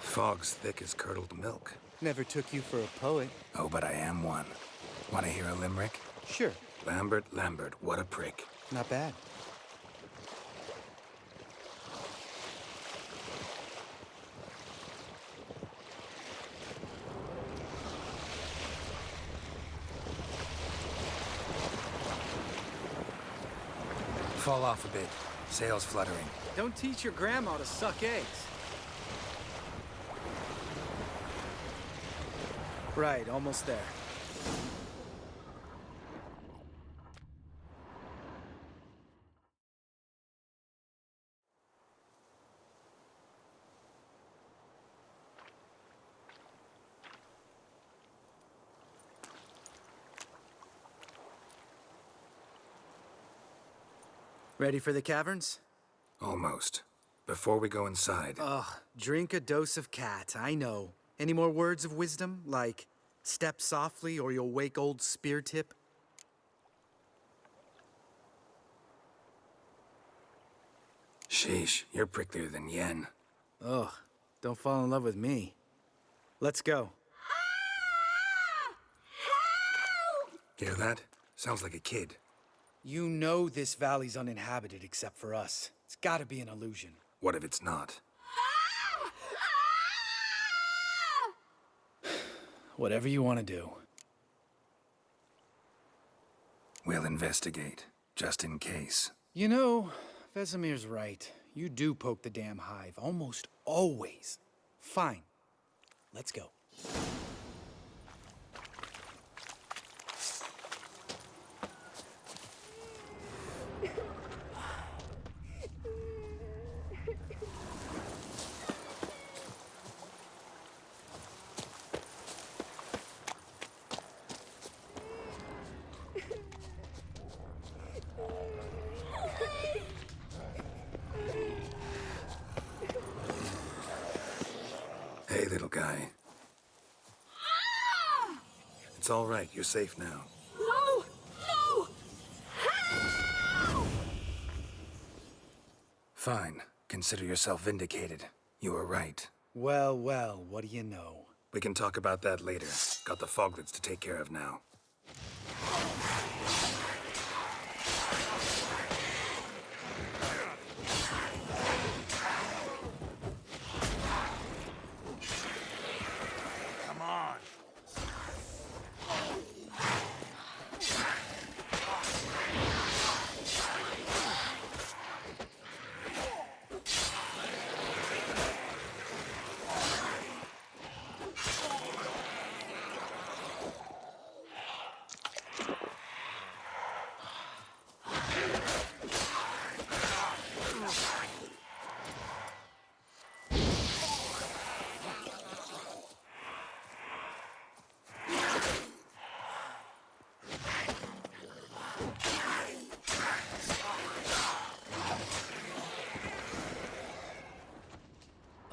Fog's thick as curdled milk. Never took you for a poet. Oh, but I am one. Want to hear a limerick? Sure. Lambert, Lambert, what a prick. Not bad. Fall off a bit. Sails fluttering. Don't teach your grandma to suck eggs. Right, almost there. Ready for the caverns? Almost. Before we go inside... Ugh, drink a dose of cat, I know. Any more words of wisdom, like step softly or you'll wake old spear tip? Sheesh, you're pricklier than Yen. Ugh, don't fall in love with me. Let's go. Hear that? Sounds like a kid. You know this valley's uninhabited except for us. It's gotta be an illusion. What if it's not? Whatever you want to do. We'll investigate, just in case. You know, Vesemir's right. You do poke the damn hive, almost always. Fine. Let's go. Hey, little guy. It's all right. You're safe now. No! No! Fine. Consider yourself vindicated. You were right. Well, well, what do you know? We can talk about that later. Got the foglets to take care of now. Come on.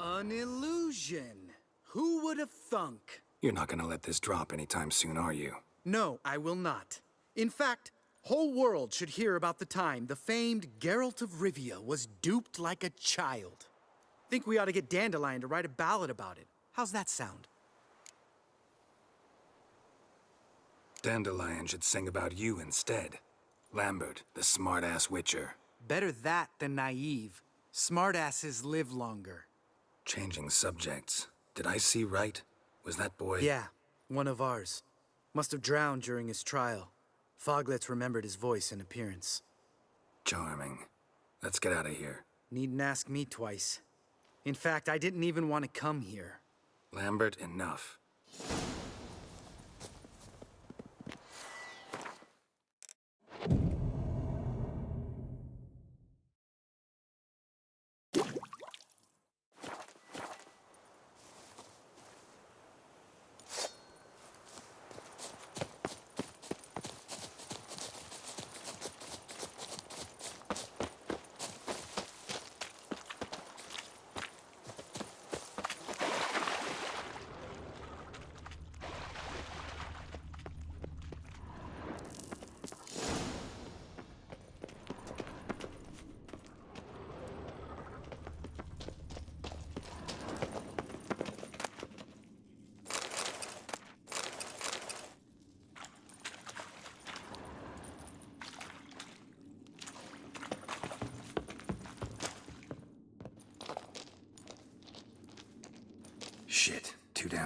An illusion. Who would have thunk? You're not gonna let this drop anytime soon, are you? No, I will not. In fact, whole world should hear about the time the famed Geralt of Rivia was duped like a child. Think we ought to get Dandelion to write a ballad about it. How's that sound? Dandelion should sing about you instead. Lambert, the smart-ass witcher. Better that than naive. Smartasses live longer. Changing subjects. Did I see right? Was that boy... Yeah, one of ours. Must have drowned during his trial. Foglets remembered his voice and appearance. Charming. Let's get out of here. Needn't ask me twice. In fact, I didn't even want to come here. Lambert, enough.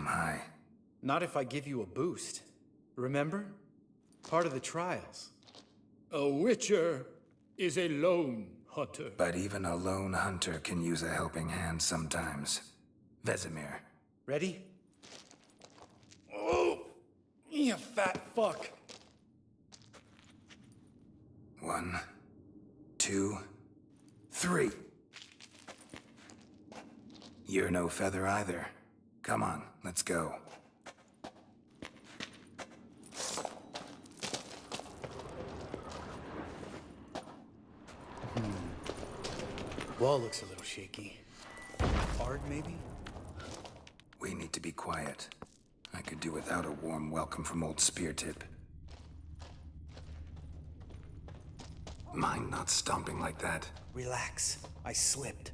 damn high. Not if I give you a boost. Remember? Part of the trials. A witcher is a lone hunter. But even a lone hunter can use a helping hand sometimes. Vesemir. Ready? Oh! You fat fuck! 1, 2, 3. You're no feather either. Come on, let's go. Wall looks a little shaky. Hard, maybe? We need to be quiet. I could do without a warm welcome from old Speartip. Mind not stomping like that? Relax. I slipped.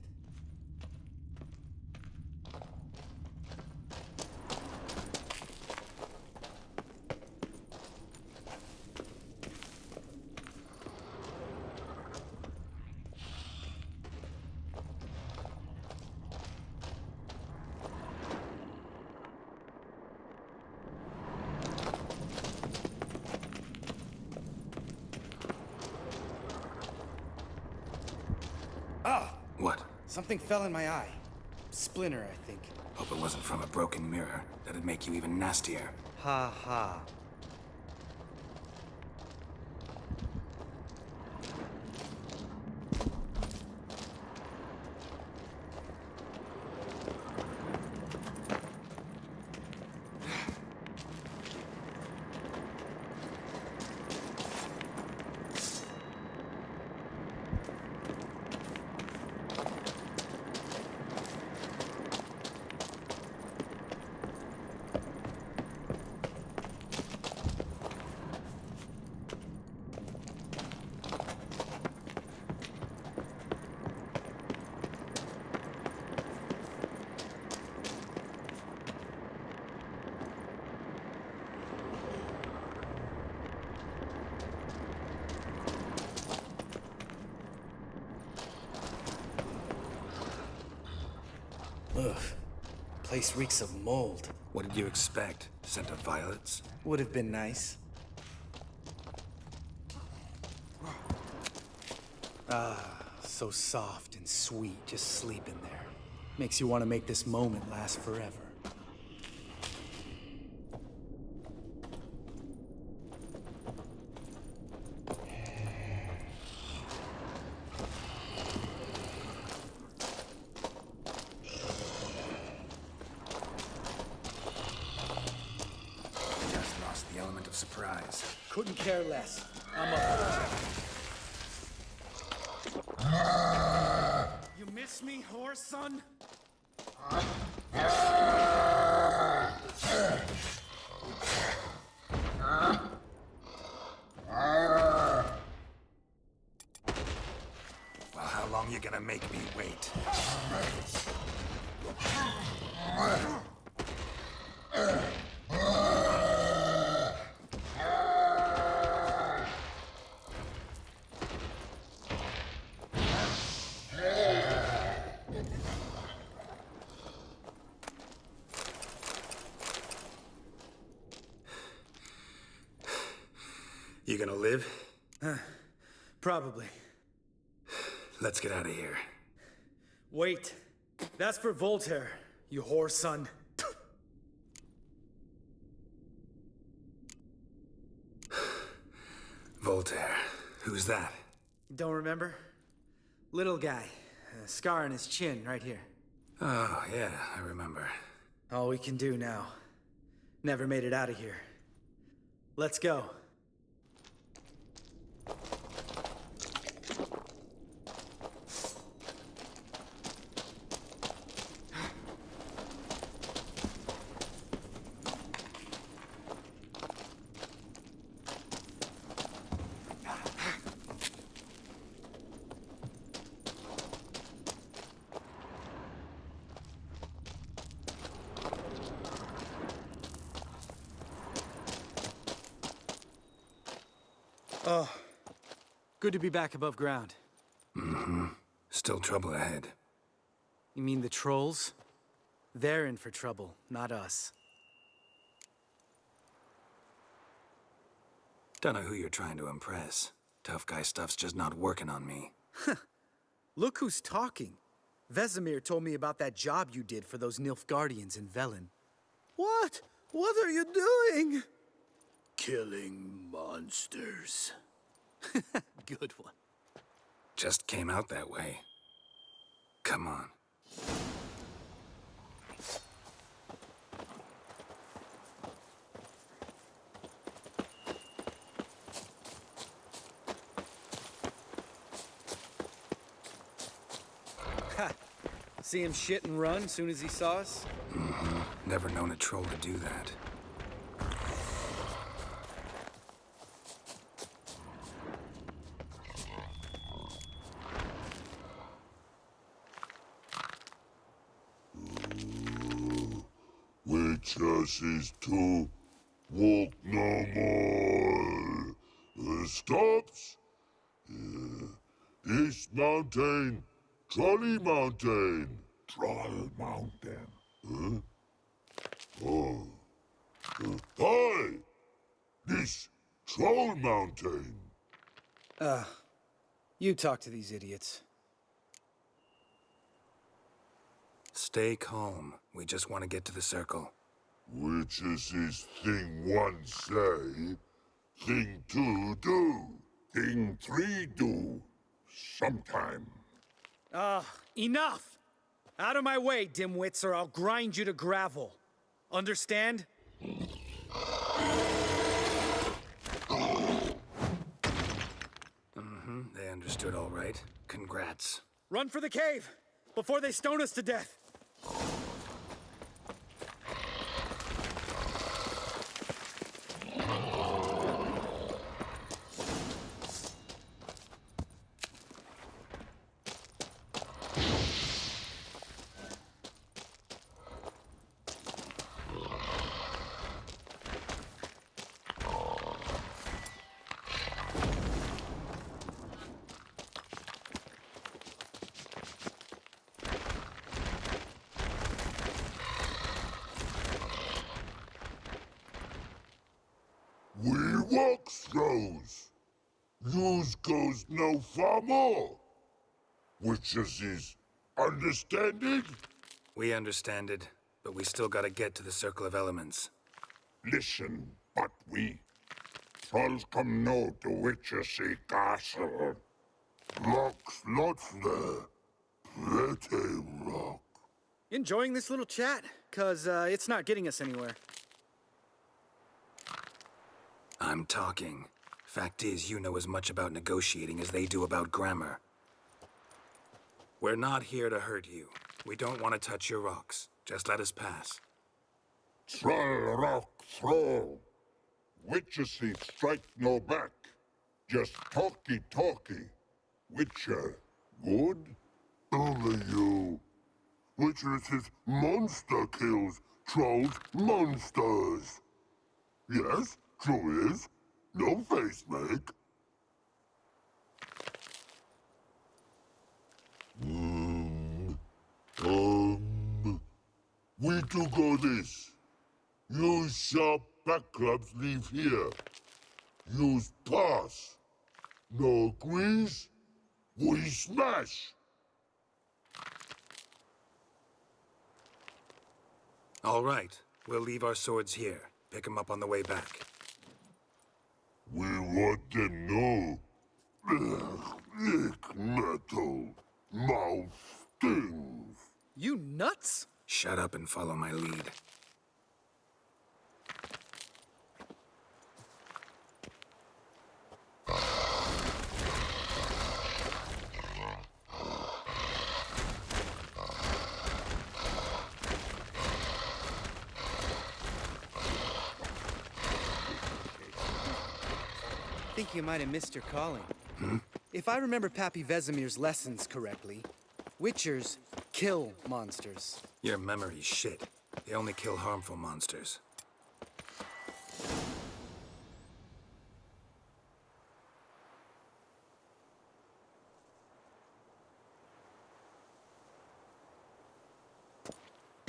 What? Something fell in my eye. Splinter, I think. Hope it wasn't from a broken mirror. That'd make you even nastier. Ha ha. Ugh. Place reeks of mold. What did you expect? Scent of violets? Would have been nice. Ah, so soft and sweet, just sleeping there. Makes you want to make this moment last forever. Just lost the element of surprise. Couldn't care less. I'm up. You miss me, horse son? Well, how long you gonna make me wait? You gonna live? Probably. Let's get out of here. Wait. That's for Voltaire, you whore son. Voltaire. Who's that? Don't remember? Little guy. A scar on his chin, right here. Oh, yeah, I remember. All we can do now. Never made it out of here. Let's go. Oh, good to be back above ground. Mm-hmm. Still trouble ahead. You mean the trolls? They're in for trouble, not us. Don't know who you're trying to impress. Tough guy stuff's just not working on me. Look who's talking. Vesemir told me about that job you did for those Nilfgaardians in Velen. What? What are you doing? Killing monsters. Good one. Just came out that way. Come on. Ha! See him shit and run soon as he saw us? Mm-hmm. Never known a troll to do that. Witches is to walk no more. Stops. This mountain, Trolley Mountain. Troll Mountain. Huh? Oh. Hi! This Troll Mountain. You talk to these idiots. Stay calm. We just want to get to the circle. Witches is thing one say, thing two do, thing three do, sometime. Enough! Out of my way, dimwits, or I'll grind you to gravel. Understand? Mm-hmm. They understood all right. Congrats. Run for the cave! Before they stone us to death! We walk throws. Yous goes no far more. Witches is understanding? We understand it, but we still gotta get to the Circle of Elements. Listen, but we trolls come no to Witchessy Castle. Rocks lots there. Pretty rock. Enjoying this little chat? 'Cause it's not getting us anywhere. I'm talking. Fact is, you know as much about negotiating as they do about grammar. We're not here to hurt you. We don't want to touch your rocks. Just let us pass. Troll rock throw. Witchessy strike no back. Just talky. Witcher, good? Only you. Witchess's monster kills trolls monsters. Yes, true is. No face make. We do go this. Use sharp back clubs leave here. Use pass. No agrees? We smash. All right. We'll leave our swords here. Pick them up on the way back. We want them know. Lick metal. Mouth stings. You nuts? Shut up and follow my lead. I think you might have missed your calling. If I remember Pappy Vesemir's lessons correctly, Witchers kill monsters. Your memory's shit. They only kill harmful monsters.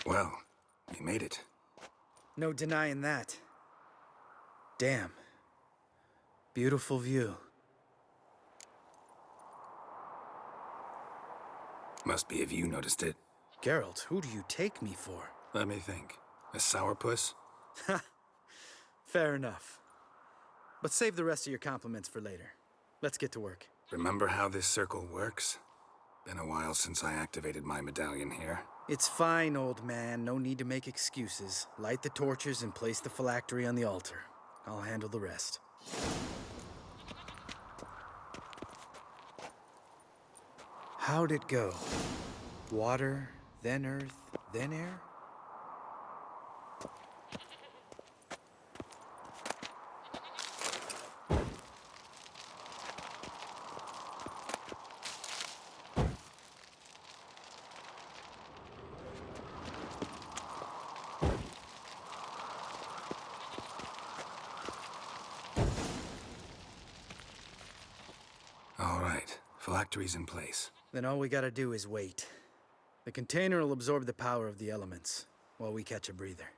Well, we made it. No denying that. Damn. Beautiful view. Must be if you noticed it. Geralt, who do you take me for? Let me think. A sourpuss? Fair enough. But save the rest of your compliments for later. Let's get to work. Remember how this circle works? Been a while since I activated my medallion here. It's fine, old man. No need to make excuses. Light the torches and place the phylactery on the altar. I'll handle the rest. How'd it go? Water, then earth, then air? All right, phylactery's in place. Then all we gotta do is wait. The container will absorb the power of the elements, while we catch a breather.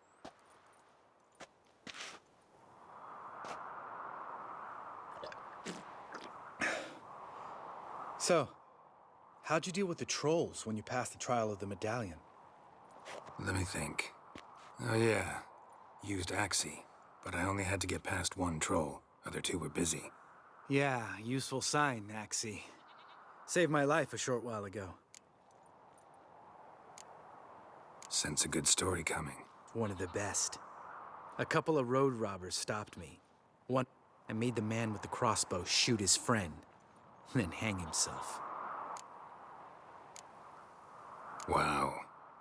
So, how'd you deal with the trolls when you passed the trial of the medallion? Let me think. Oh yeah, used Axie, but I only had to get past one troll. Other two were busy. Yeah, useful sign, Axie. Saved my life a short while ago. Sense a good story coming. One of the best. A couple of road robbers stopped me. One, and made the man with the crossbow shoot his friend, then hang himself. Wow,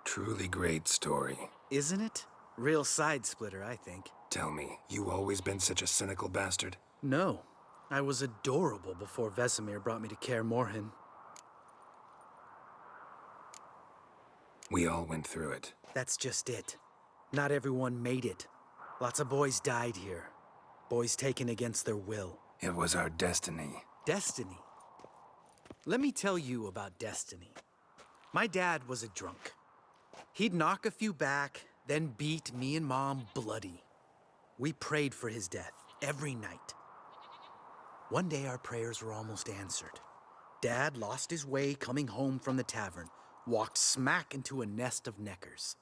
truly great story. Isn't it? Real side splitter, I think. Tell me, you always been such a cynical bastard? No. I was adorable before Vesemir brought me to Kaer Morhen. We all went through it. That's just it. Not everyone made it. Lots of boys died here. Boys taken against their will. It was our destiny. Destiny? Let me tell you about destiny. My dad was a drunk. He'd knock a few back, then beat me and Mom bloody. We prayed for his death every night. One day our prayers were almost answered. Dad lost his way coming home from the tavern, walked smack into a nest of neckers.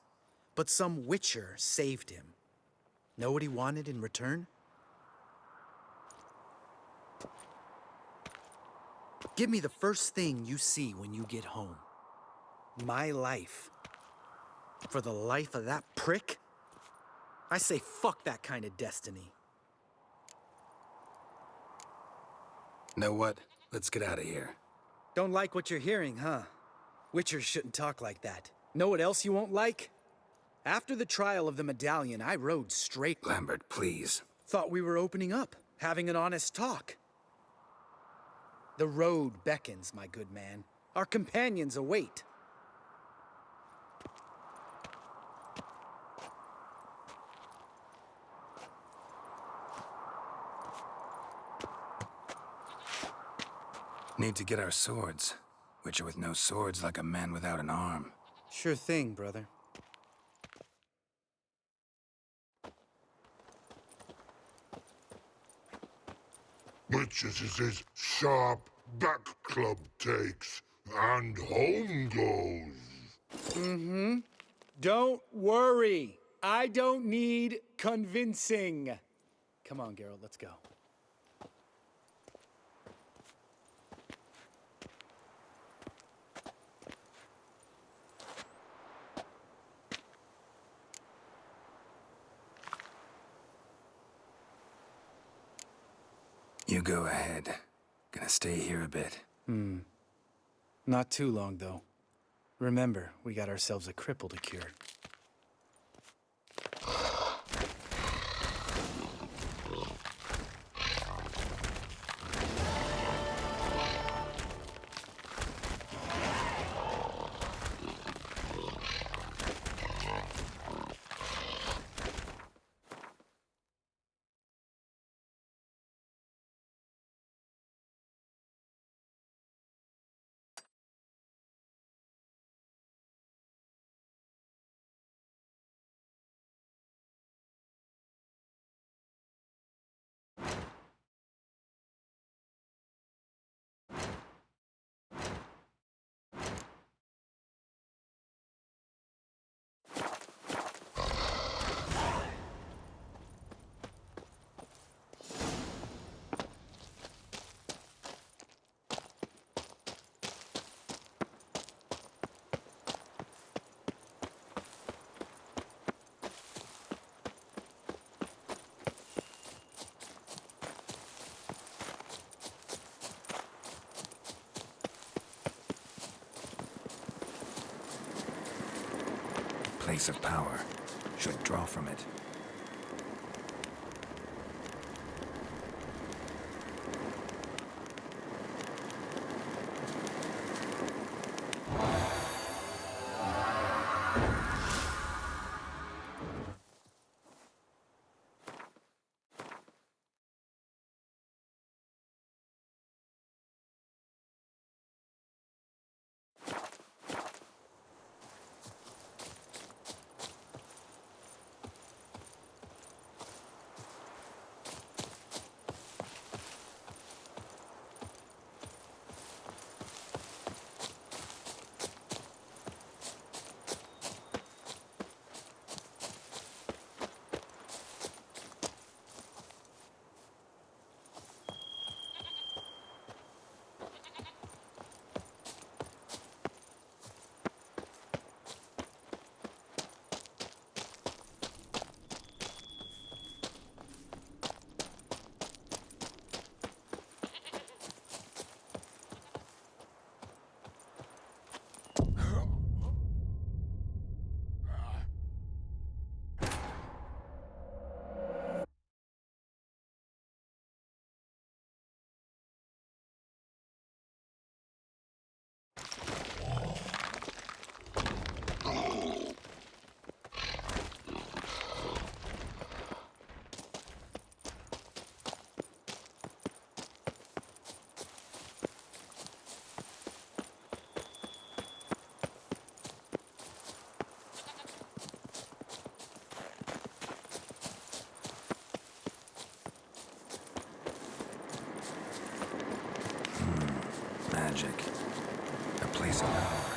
But some witcher saved him. Know what he wanted in return? Give me the first thing you see when you get home. My life. For the life of that prick? I say fuck that kind of destiny. Know what? Let's get out of here. Don't like what you're hearing, huh? Witchers shouldn't talk like that. Know what else you won't like? After the trial of the medallion, I rode straight. Lambert, please. Thought we were opening up, having an honest talk. The road beckons, my good man. Our companions await. Need to get our swords. Witcher with no swords like a man without an arm. Sure thing, brother. Witches is his sharp back club takes, and home goes. Mm-hmm. Don't worry. I don't need convincing. Come on, Geralt, let's go. You go ahead. Gonna stay here a bit. Not too long, though. Remember, we got ourselves a cripple to cure. place of power. Should draw from it. Magic. A place of power.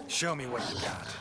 Show me what you got.